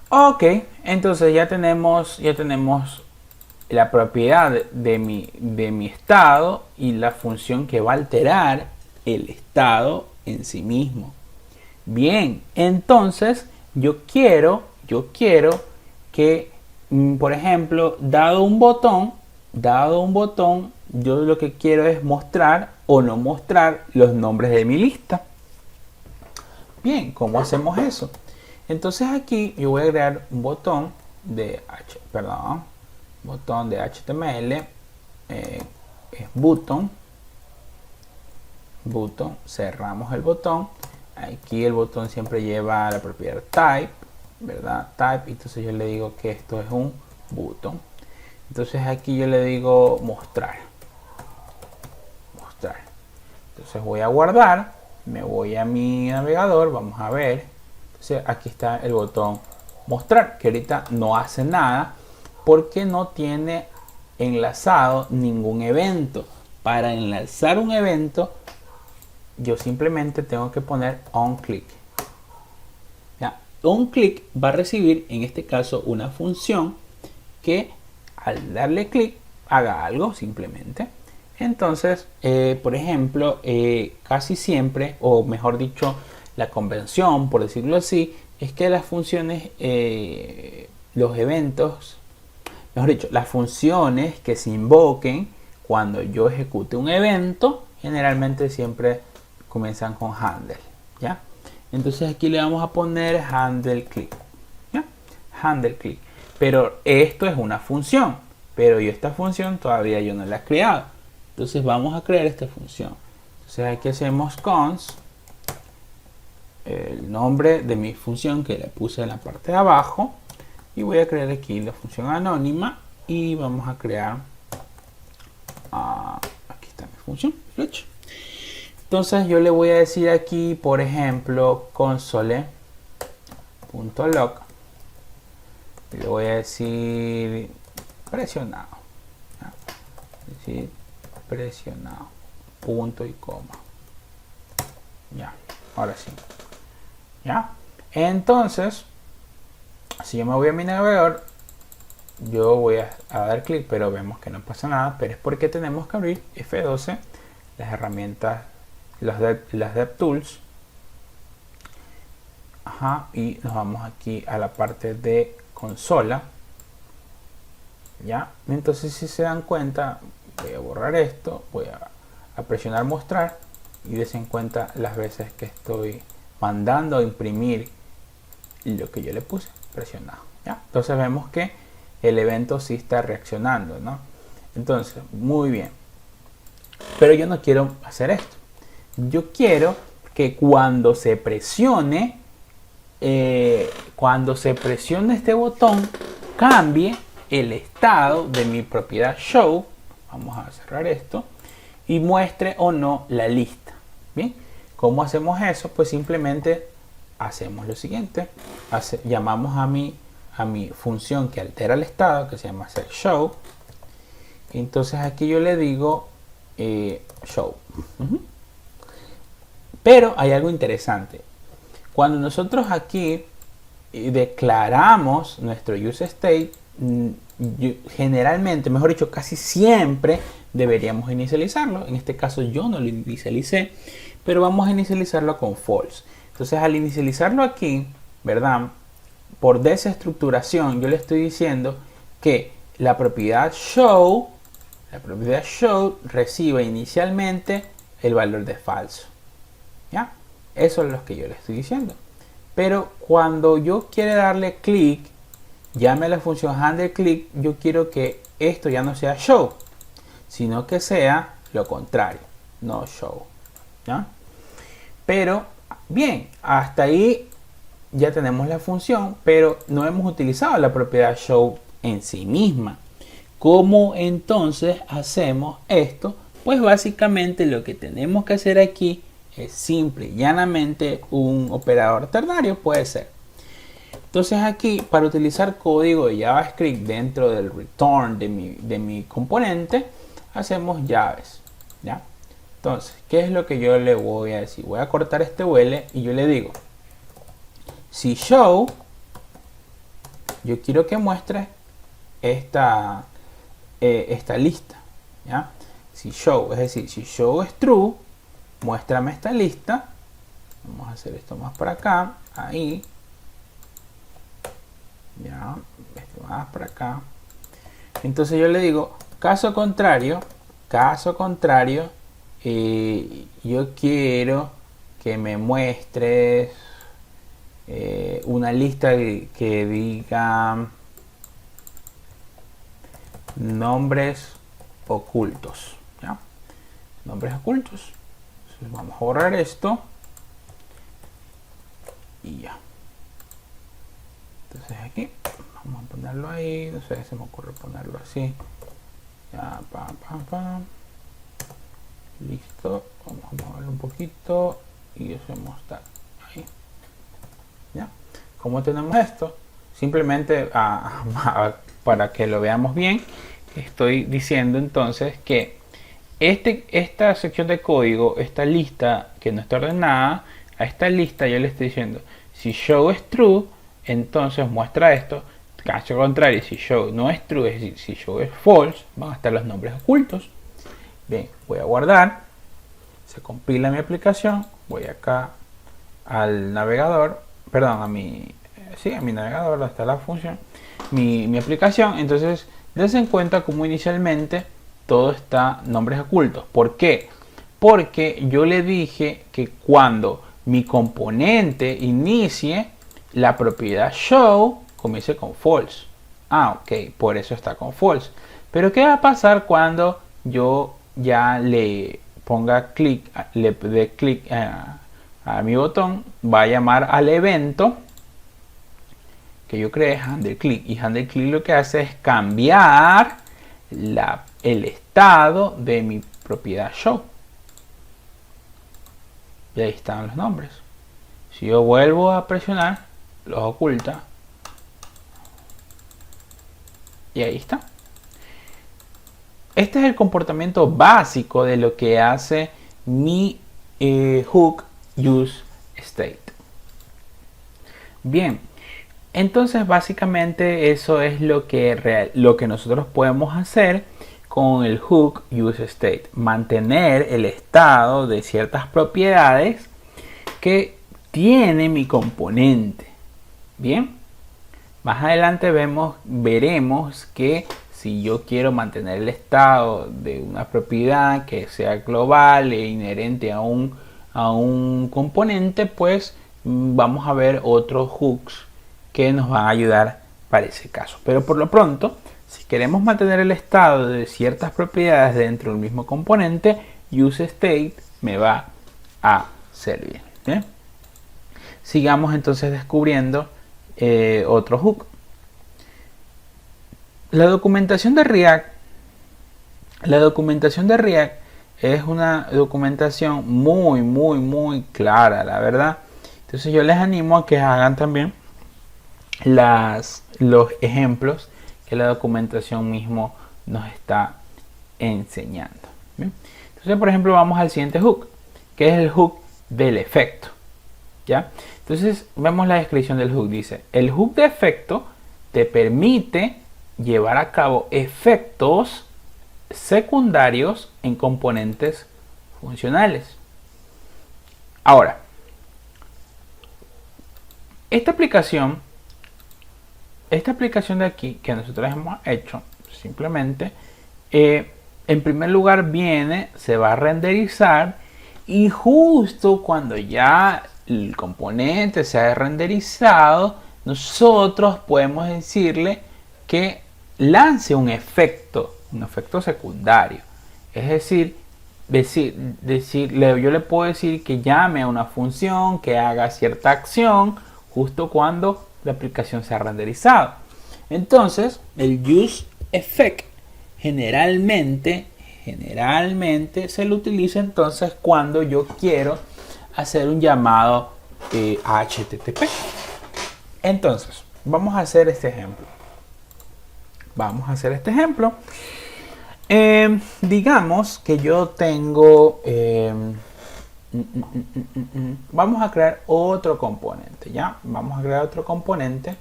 Speaker 1: Ok, entonces ya tenemos la propiedad de mi estado y la función que va a alterar el estado en sí mismo. Bien, entonces yo quiero que, por ejemplo, dado un botón, yo lo que quiero es mostrar o no mostrar los nombres de mi lista. Bien, ¿cómo hacemos eso? Entonces aquí yo voy a crear un botón de HTML, es button, cerramos el botón. Aquí el botón siempre lleva la propiedad type, ¿verdad? Type, entonces yo le digo que esto es un button. Entonces aquí yo le digo mostrar. Entonces voy a guardar, me voy a mi navegador, vamos a ver. Entonces aquí está el botón mostrar, que ahorita no hace nada porque no tiene enlazado ningún evento. Para enlazar un evento yo simplemente tengo que poner onClick. ¿Ya? OnClick va a recibir en este caso una función que al darle clic haga algo simplemente. Entonces, por ejemplo, casi siempre, o mejor dicho, la convención, por decirlo así, es que las funciones, los eventos, mejor dicho, las funciones que se invoquen cuando yo ejecute un evento, generalmente siempre comienzan con handle, ¿ya? Entonces aquí le vamos a poner handle click, ¿ya? Handle click. Pero esto es una función, pero yo esta función todavía yo no la he creado. Entonces vamos a crear esta función. Entonces aquí hacemos const el nombre de mi función que le puse en la parte de abajo y voy a crear aquí la función anónima y vamos a crear aquí está mi función fetch. Entonces yo le voy a decir aquí, por ejemplo, console.log, le voy a decir presionado, ¿ya? Es decir, presionado, punto y coma. Ya, ahora sí. ¿Ya? Entonces, si yo me voy a mi navegador, yo voy a dar clic, pero vemos que no pasa nada, pero es porque tenemos que abrir F12, las herramientas, las DevTools, y nos vamos aquí a la parte de consola, ¿ya? Entonces, si se dan cuenta, voy a borrar esto, voy a presionar mostrar y den cuenta las veces que estoy mandando a imprimir lo que yo le puse presionado, ¿ya? Entonces vemos que el evento sí está reaccionando, ¿no? Entonces, muy bien. Pero yo no quiero hacer esto. Yo quiero que cuando se presione este botón, cambie el estado de mi propiedad show. Vamos a cerrar esto y muestre o no la lista. Bien, ¿cómo hacemos eso? Pues simplemente hacemos lo siguiente. Llamamos a mi función que altera el estado, que se llama setShow. Entonces aquí yo le digo show. Pero hay algo interesante. Cuando nosotros aquí declaramos nuestro useState, generalmente, mejor dicho, casi siempre deberíamos inicializarlo. En este caso yo no lo inicialicé, pero vamos a inicializarlo con false. Entonces al inicializarlo aquí, ¿verdad? Por desestructuración yo le estoy diciendo que la propiedad show recibe inicialmente el valor de falso, ¿ya? Eso es lo que yo le estoy diciendo. Pero cuando yo quiero darle clic, llame a la función handleClick, yo quiero que esto ya no sea show, sino que sea lo contrario, no show, ¿ya? Pero bien, hasta ahí ya tenemos la función, pero no hemos utilizado la propiedad show en sí misma. ¿Cómo entonces hacemos esto? Pues básicamente lo que tenemos que hacer aquí es simple y llanamente un operador ternario puede ser. Entonces aquí, para utilizar código de JavaScript dentro del return de mi componente, hacemos llaves, ¿ya? Entonces, ¿qué es lo que yo le voy a decir? Voy a cortar este UL y yo le digo, si show, yo quiero que muestre esta lista, ¿ya? Si show, es decir, si show es true, muéstrame esta lista. Vamos a hacer esto más para acá, ahí, ya, esto más para acá. Entonces yo le digo, caso contrario, yo quiero que me muestres una lista que diga nombres ocultos, ¿ya? Nombres ocultos. Entonces vamos a borrar esto y ya. Entonces aquí vamos a ponerlo ahí, no sé, se me ocurre ponerlo así, ya, listo. Vamos a moverlo un poquito y hacemos tal, ahí, ya. ¿Cómo tenemos esto? Simplemente para que lo veamos bien, estoy diciendo entonces que Esta sección de código, esta lista que no está ordenada, a esta lista yo le estoy diciendo, si show es true, entonces muestra esto. Caso contrario, si show no es true, es decir, si show es false, van a estar los nombres ocultos. Bien, voy a guardar, se compila mi aplicación, voy acá al navegador, perdón, a mi navegador, donde está la función, mi aplicación. Entonces, dense en cuenta como inicialmente todo está nombres ocultos. ¿Por qué? Porque yo le dije que cuando mi componente inicie, la propiedad show comience con false. Ok, por eso está con false. Pero ¿qué va a pasar cuando yo ya le ponga clic, le dé clic a mi botón? Va a llamar al evento que yo creé, handleClick, y handleClick lo que hace es cambiar el estado de mi propiedad show. Y ahí están los nombres. Si yo vuelvo a presionar, los oculta. Y ahí está. Este es el comportamiento básico de lo que hace mi hook useState. Bien, entonces básicamente eso es lo que nosotros podemos hacer con el hook useState. Mantener el estado de ciertas propiedades que tiene mi componente. Bien, más adelante veremos que si yo quiero mantener el estado de una propiedad que sea global e inherente a un componente, pues vamos a ver otros hooks que nos van a ayudar para ese caso. Pero por lo pronto, si queremos mantener el estado de ciertas propiedades dentro del mismo componente, useState me va a servir. ¿Bien? Sigamos entonces descubriendo otro hook. La documentación de React es una documentación muy clara, la verdad. Entonces yo les animo a que hagan también los ejemplos que la documentación mismo nos está enseñando. ¿Bien? Entonces, por ejemplo, vamos al siguiente hook, que es el hook del efecto. ¿Ya? Entonces, vemos la descripción del hook. Dice, el hook de efecto te permite llevar a cabo efectos secundarios en componentes funcionales. Ahora, esta aplicación de aquí que nosotros hemos hecho, simplemente, en primer lugar se va a renderizar, y justo cuando ya el componente se ha renderizado, nosotros podemos decirle que lance un efecto secundario. Es decir, yo le puedo decir que llame a una función que haga cierta acción justo cuando la aplicación se ha renderizado. Entonces, el useEffect generalmente se lo utiliza entonces cuando yo quiero hacer un llamado HTTP. Entonces, vamos a hacer este ejemplo. Digamos que yo tengo vamos a crear otro componente. ¿Ya? Vamos a crear otro componente.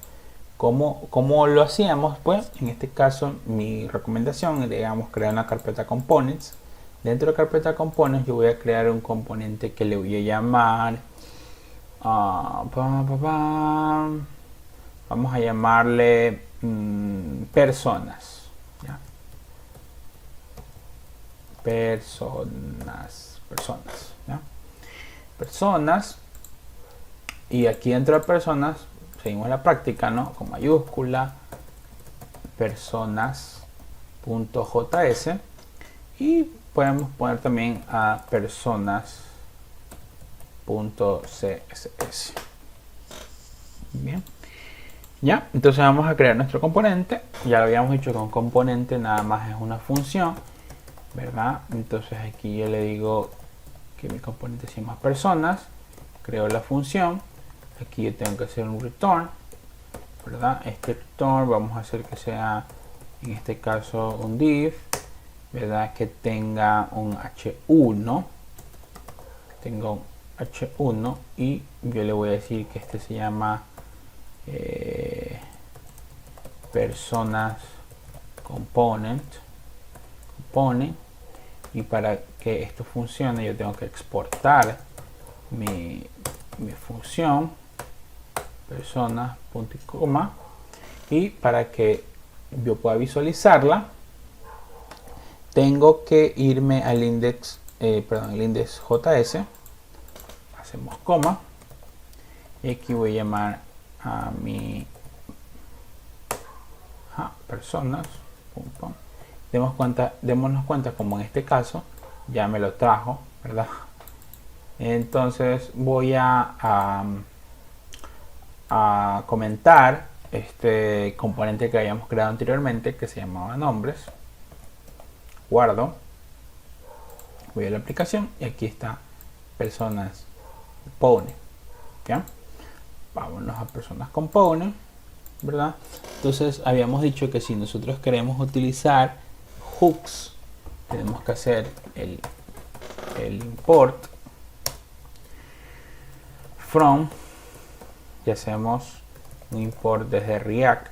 Speaker 1: ¿Cómo lo hacíamos? Pues en este caso mi recomendación es, digamos, crear una carpeta components. Dentro de la carpeta components yo voy a crear un componente que le voy a llamar vamos a llamarle personas. ¿Ya? Personas. ¿Ya? Personas. Y aquí dentro de personas seguimos la práctica, ¿no? Con mayúscula, personas.js, y podemos poner también a personas.css. Bien. Ya, entonces vamos a crear nuestro componente. Ya lo habíamos dicho, con componente nada más es una función, ¿verdad? Entonces aquí yo le digo que mi componente se llama personas, creo la función. Aquí yo tengo que hacer un return, ¿verdad? Este return vamos a hacer que sea, en este caso, un div, ¿verdad? Que tenga un H1. Tengo un H1 y yo le voy a decir que este se llama personas component. Y para que esto funcione yo tengo que exportar mi función personas punto y coma, y para que yo pueda visualizarla tengo que irme al index el index JS, hacemos coma y aquí voy a llamar a mi personas. Démonos cuenta como en este caso ya me lo trajo, ¿verdad? Entonces voy a comentar este componente que habíamos creado anteriormente que se llamaba nombres. Guardo, voy a la aplicación y aquí está personas component. ¿Ya? Vámonos a personas component, ¿verdad? Entonces habíamos dicho que si nosotros queremos utilizar hooks tenemos que hacer el import from, y hacemos un import desde React,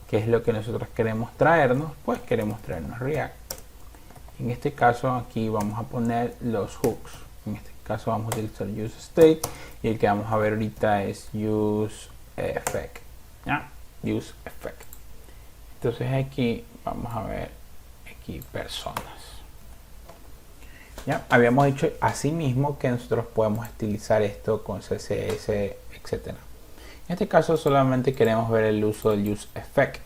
Speaker 1: que es lo que nosotros queremos traernos. Pues queremos traernos React. En este caso aquí vamos a poner los hooks. En este caso vamos a utilizar useState y el que vamos a ver ahorita es useEffect. ¿Ya? useEffect. Entonces aquí vamos a ver aquí personas. ¿Ya? Habíamos dicho asimismo que nosotros podemos estilizar esto con CSS, etcétera. En este caso solamente queremos ver el uso del useEffect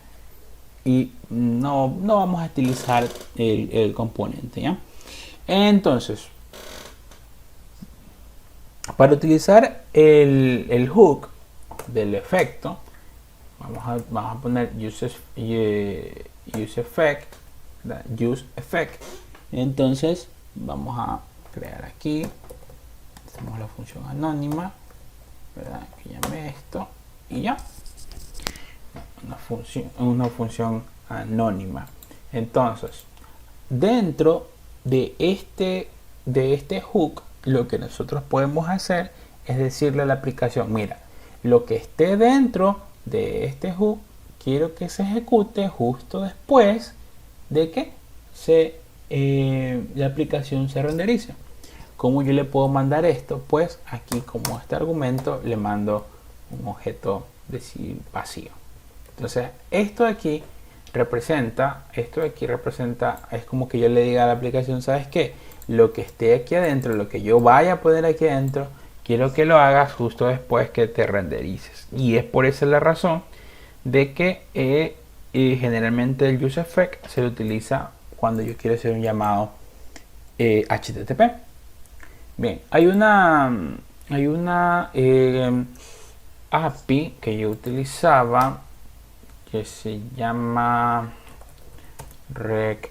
Speaker 1: y no vamos a estilizar el componente. ¿Ya? Entonces, para utilizar el hook del efecto, vamos a poner useEffect. Entonces vamos a crear aquí, hacemos la función anónima, ¿verdad? Que llame esto y ya, una función anónima. Entonces dentro de este hook lo que nosotros podemos hacer es decirle a la aplicación: mira, lo que esté dentro de este hook quiero que se ejecute justo después de que la aplicación se renderice. ¿Cómo yo le puedo mandar esto? Pues aquí, como este argumento, le mando un objeto decir vacío. Entonces esto de aquí representa, es como que yo le diga a la aplicación: ¿sabes qué? Lo que esté aquí adentro, lo que yo vaya a poner aquí adentro, quiero que lo hagas justo después que te renderices. Y es por esa la razón de que generalmente el useEffect se utiliza cuando yo quiero hacer un llamado HTTP. Bien, hay una API que yo utilizaba que se llama request.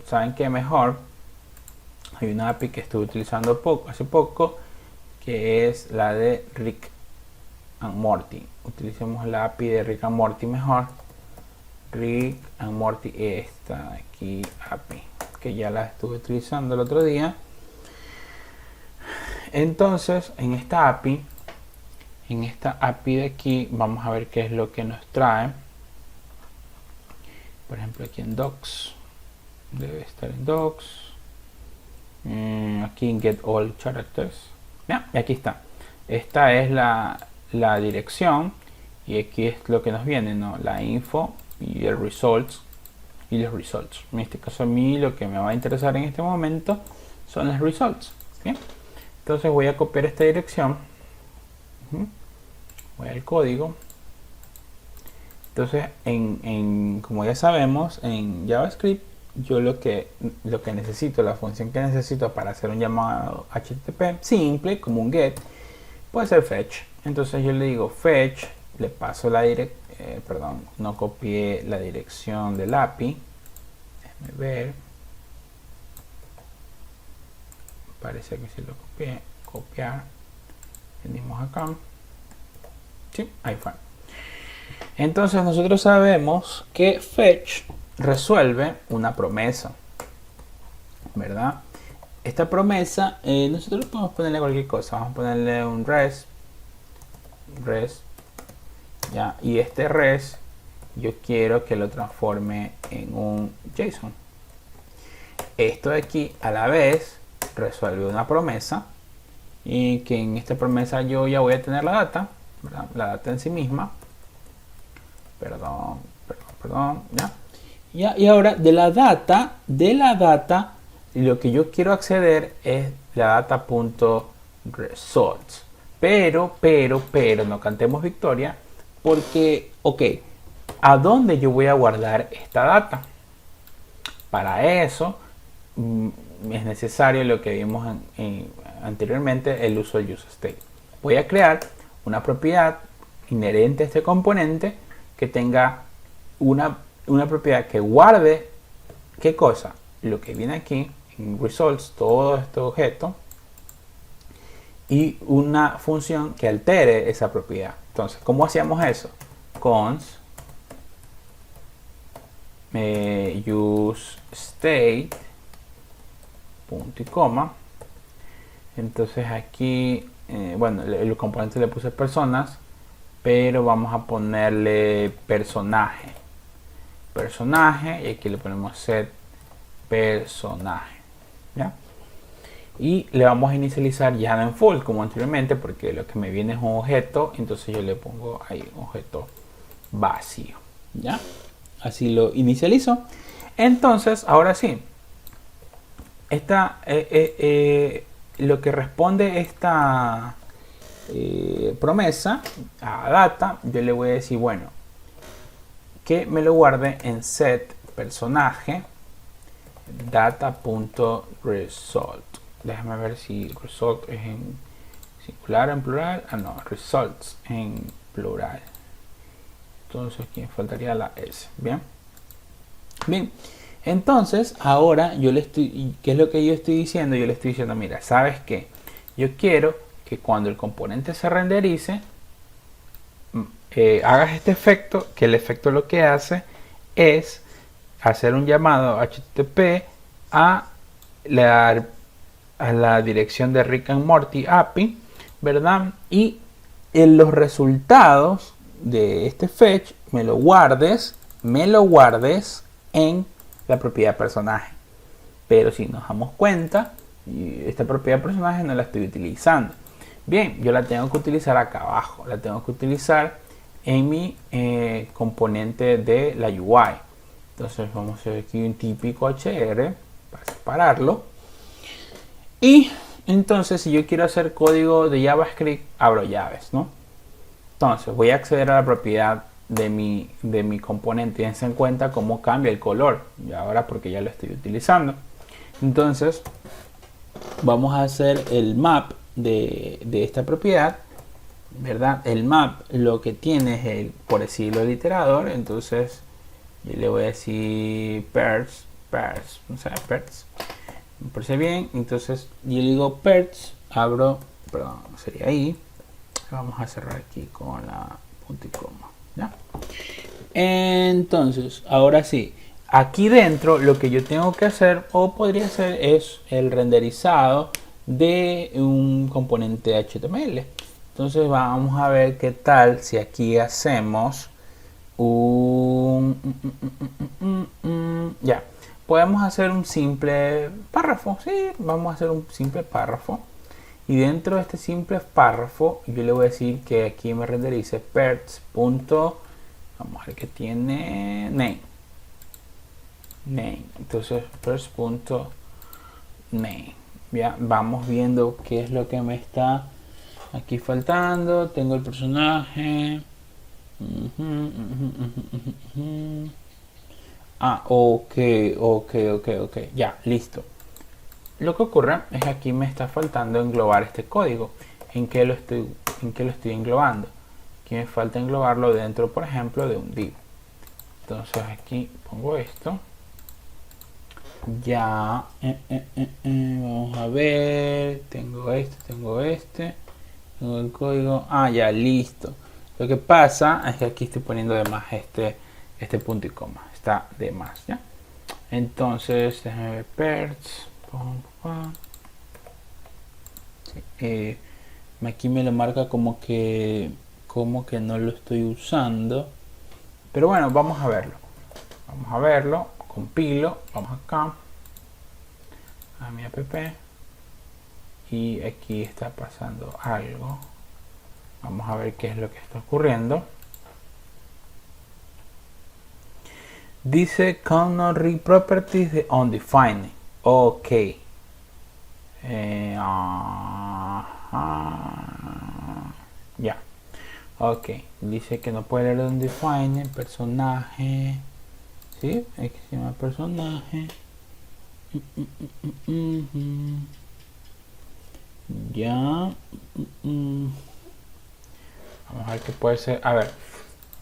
Speaker 1: ¿Saben qué? Mejor hay una API que estuve utilizando hace poco, que es la de Rick and Morty. Utilicemos la API de Rick and Morty mejor. Rick and Morty, esta aquí API, que ya la estuve utilizando el otro día. Entonces en esta API de aquí vamos a ver qué es lo que nos trae. Por ejemplo, aquí en Docs, debe estar en Docs, aquí en Get All Characters. Ya, y aquí está. Esta es la dirección y aquí es lo que nos viene, ¿no? La info y el results y los results. En este caso a mí lo que me va a interesar en este momento son los results. ¿Bien? Entonces voy a copiar esta dirección, voy al código. Entonces como ya sabemos, en JavaScript yo lo que necesito, la función que necesito para hacer un llamado HTTP simple como un get, puede ser fetch. Entonces yo le digo fetch, le paso la dirección, no copié la dirección del API. Déjame ver, parece que sí lo copié. Copiar, venimos acá, sí, ahí fue. Entonces nosotros sabemos que fetch resuelve una promesa, ¿verdad? Esta promesa, nosotros podemos ponerle cualquier cosa. Vamos a ponerle un res, ya, y este res yo quiero que lo transforme en un JSON. Esto de aquí a la vez resuelve una promesa, y que en esta promesa yo ya voy a tener la data, ¿verdad? La data en sí misma. Perdón, ya. Y ahora de la data, lo que yo quiero acceder es la data.results. Pero, no cantemos victoria, porque, ok, ¿a dónde yo voy a guardar esta data? Para eso es necesario lo que vimos anteriormente, el uso del useState. Voy a crear una propiedad inherente a este componente que tenga una propiedad que guarde, ¿qué cosa? Lo que viene aquí en results, todo este objeto, y una función que altere esa propiedad. Entonces, ¿cómo hacíamos eso? Const useState punto y coma. Entonces aquí, bueno, el componente le puse personas, pero vamos a ponerle personaje, y aquí le ponemos set personaje, ¿ya? Y le vamos a inicializar ya no en full como anteriormente, porque lo que me viene es un objeto, entonces yo le pongo ahí un objeto vacío, ¿ya? Así lo inicializo. Entonces, ahora sí, lo que responde esta promesa a data, yo le voy a decir, bueno, que me lo guarde en set personaje data.result. Déjame ver si result es en singular o en plural. Ah, no, results en plural. Entonces aquí me faltaría la S. Bien. Entonces ahora yo le estoy, ¿qué es lo que yo estoy diciendo? Yo le estoy diciendo, mira, ¿sabes qué? Yo quiero que cuando el componente se renderice, hagas este efecto, que el efecto lo que hace es hacer un llamado HTTP a la dirección de Rick and Morty API, ¿verdad? Y en los resultados de este fetch me lo guardes en la propiedad personaje. Pero si nos damos cuenta, esta propiedad personaje no la estoy utilizando. Bien, yo la tengo que utilizar acá abajo, la tengo que utilizar en mi componente de la UI. Entonces vamos a hacer aquí un típico HR para separarlo. Y entonces si yo quiero hacer código de JavaScript, abro llaves, ¿no? Entonces voy a acceder a la propiedad de mi componente, y dense en cuenta cómo cambia el color, y ahora porque ya lo estoy utilizando. Entonces vamos a hacer el map de esta propiedad, ¿verdad? El map lo que tiene es el, por decirlo, el iterador. Entonces yo le voy a decir pairs, no sé, pairs, me parece bien. Entonces yo le digo pairs, abro, perdón, sería ahí. Vamos a cerrar aquí con la punto y coma, ¿ya? Entonces ahora sí, aquí dentro lo que yo tengo que hacer, o podría hacer, es el renderizado de un componente HTML. Entonces vamos a ver qué tal si aquí hacemos ya, podemos hacer un simple párrafo. Sí, vamos a hacer un simple párrafo, y dentro de este simple párrafo yo le voy a decir que aquí me renderice perts. Vamos a ver que tiene name. Entonces perts.name. Ya vamos viendo qué es lo que me está aquí faltando. Tengo el personaje. Ah, ok, ya, listo. Lo que ocurre es que aquí me está faltando englobar este código. ¿En qué lo estoy englobando? Aquí me falta englobarlo dentro, por ejemplo, de un div. Entonces aquí pongo esto. Ya, vamos a ver, tengo el código. Ah, ya, listo. Lo que pasa es que aquí estoy poniendo de más este punto y coma. Está de más, ¿ya? Entonces, déjame ver perts. Sí, aquí me lo marca como que no lo estoy usando. Pero bueno, vamos a verlo. Vamos a verlo. Compilo. Vamos acá. A mi app. Y aquí está pasando algo. Vamos a ver qué es lo que está ocurriendo. Dice cannot read properties de undefined. Ok. Ya. Ok. Dice que no puede leer undefined. Personaje. ¿Sí? Aquí se llama personaje. Ya. Vamos a ver qué puede ser. A ver.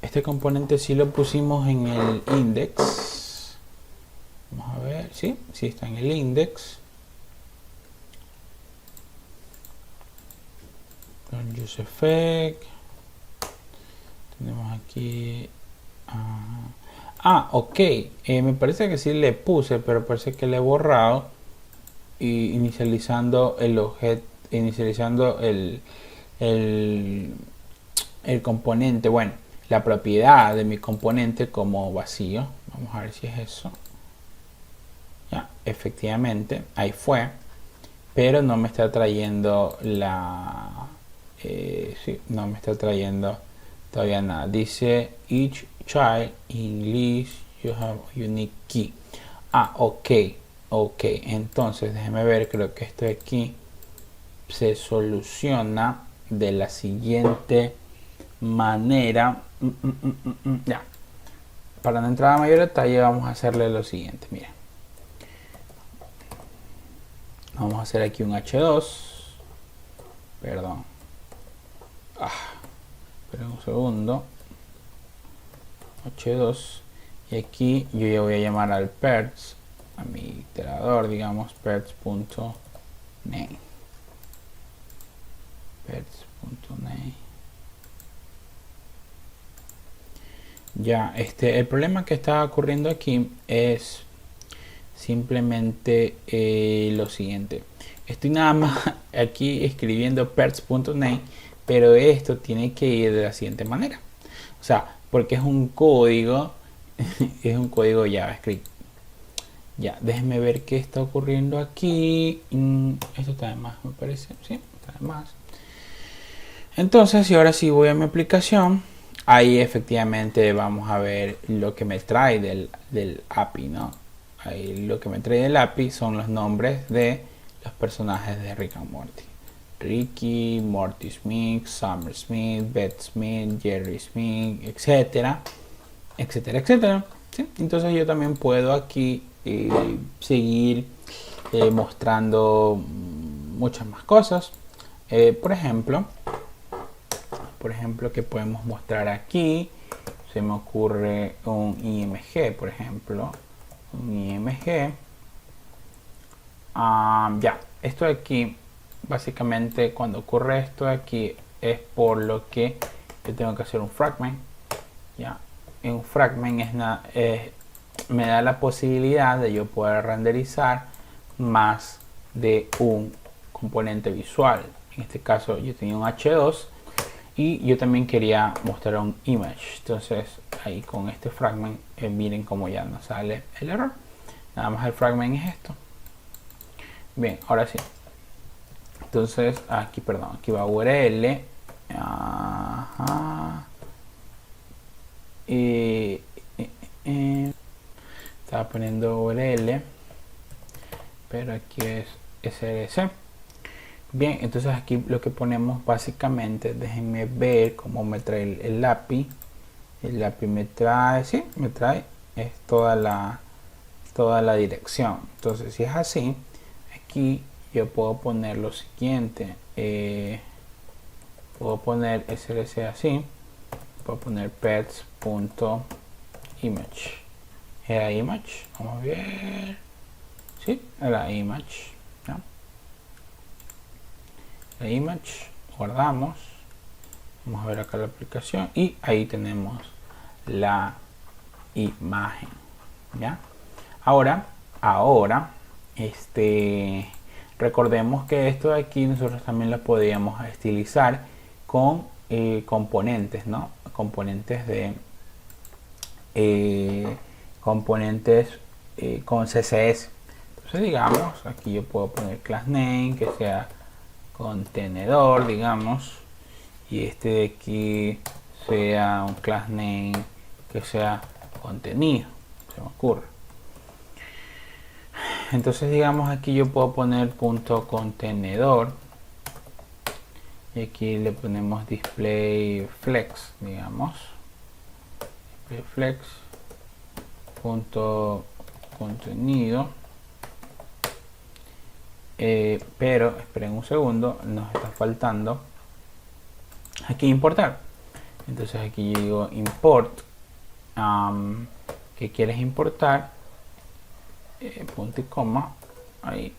Speaker 1: Este componente sí lo pusimos en el index. Vamos a ver. Sí, sí está en el index. Con use effect. Tenemos aquí. Ok. Me parece que sí le puse, pero parece que le he borrado. Y inicializando el objeto. Inicializando el componente. Bueno, la propiedad de mi componente como vacío. Vamos a ver si es eso. Ya, efectivamente, ahí fue. Pero no me está trayendo la... sí, no me está trayendo todavía nada. Dice each child in list you have unique key. Ok. Ok, entonces déjeme ver, creo que esto aquí se soluciona de la siguiente manera. Ya. Para no entrar a mayor detalle vamos a hacerle lo siguiente, miren. Vamos a hacer aquí un H2. Perdón. Esperen un segundo. H2. Y aquí yo ya voy a llamar al perts, a mi iterador, digamos, perts.name. Perts.name. Ya, el problema que está ocurriendo aquí es simplemente lo siguiente. Estoy nada más aquí escribiendo perts.name, pero esto tiene que ir de la siguiente manera. O sea, porque es un código, es un código JavaScript. Ya, déjenme ver qué está ocurriendo aquí. Esto está de más, me parece. Sí, está de más. Entonces, y ahora sí voy a mi aplicación. Ahí efectivamente vamos a ver lo que me trae del API, ¿no? Ahí lo que me trae del API son los nombres de los personajes de Rick and Morty. Ricky, Morty Smith, Summer Smith, Beth Smith, Jerry Smith, etcétera, etcétera, etcétera. ¿Sí? Entonces yo también puedo aquí seguir mostrando muchas más cosas. Por ejemplo, que podemos mostrar aquí. Se me ocurre un IMG, por ejemplo. Un IMG. Ya, esto de aquí, básicamente cuando ocurre esto de aquí es por lo que yo tengo que hacer un fragment. Ya, un fragment me da la posibilidad de yo poder renderizar más de un componente visual. En este caso yo tenía un H2 y yo también quería mostrar un image. Entonces ahí con este fragment miren cómo ya nos sale el error. Nada más el fragment es esto. Bien, ahora sí. Entonces aquí, perdón, aquí va URL. Estaba poniendo URL, pero aquí es SRC. Bien, entonces aquí lo que ponemos básicamente, déjenme ver cómo me trae el API. El API me trae, sí, me trae es toda la dirección. Entonces si es así, aquí yo puedo poner lo siguiente. Puedo poner src así, puedo poner pets.image. Era image, vamos a ver. Sí, era image. ¿No? La image, guardamos. Vamos a ver acá la aplicación y ahí tenemos la imagen. ¿Ya? Ahora, recordemos que esto de aquí nosotros también lo podíamos estilizar con componentes, ¿no? Componentes de componentes con CSS. Entonces, digamos, aquí yo puedo poner class name que sea contenedor, digamos, y este de aquí sea un class name que sea contenido, se me ocurre. Entonces, digamos, aquí yo puedo poner punto contenedor y aquí le ponemos display flex, digamos, display flex punto contenido. Pero esperen un segundo, nos está faltando aquí importar. Entonces aquí yo digo import, que quieres importar, punto y coma, ahí,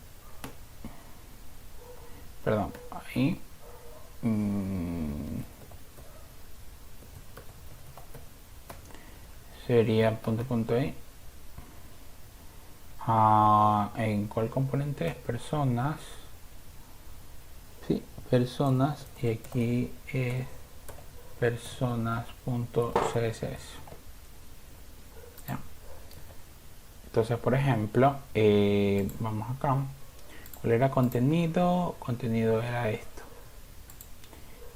Speaker 1: perdón, ahí, sería punto ahí. ¿En cuál componente es? Personas. Sí, personas. Y aquí es personas.css. ¿Ya? Entonces, por ejemplo, vamos acá. ¿Cuál era contenido? Contenido era esto.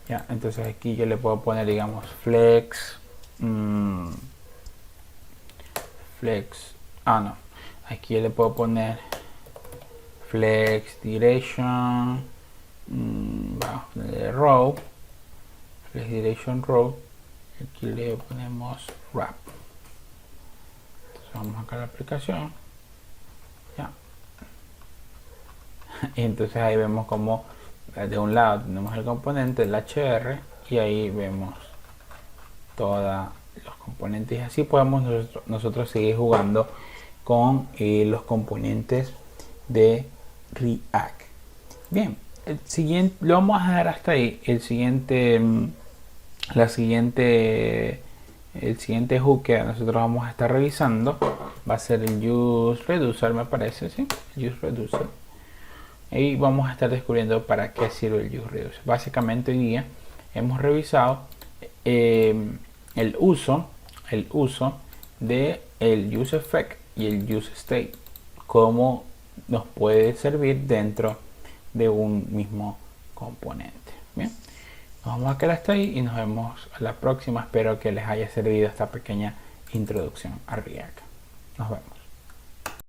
Speaker 1: ¿Ya? Entonces aquí yo le puedo poner, digamos, flex. Flex. No. Aquí yo le puedo poner flex direction, vamos a ponerle row, flex direction row, aquí le ponemos wrap. Entonces vamos acá a la aplicación, ya. Y entonces ahí vemos como de un lado tenemos el componente del HR y ahí vemos todos los componentes y así podemos nosotros seguir jugando con los componentes de React. Bien, el siguiente lo vamos a dejar hasta ahí. El siguiente hook que nosotros vamos a estar revisando va a ser el use reducer, me parece, ¿sí? Use reducer. Y vamos a estar descubriendo para qué sirve el use reducer. Básicamente hoy día hemos revisado el uso de el use effect y el use state, cómo nos puede servir dentro de un mismo componente. Bien, nos vamos a quedar hasta ahí y nos vemos a la próxima. Espero que les haya servido esta pequeña introducción a React. Nos vemos.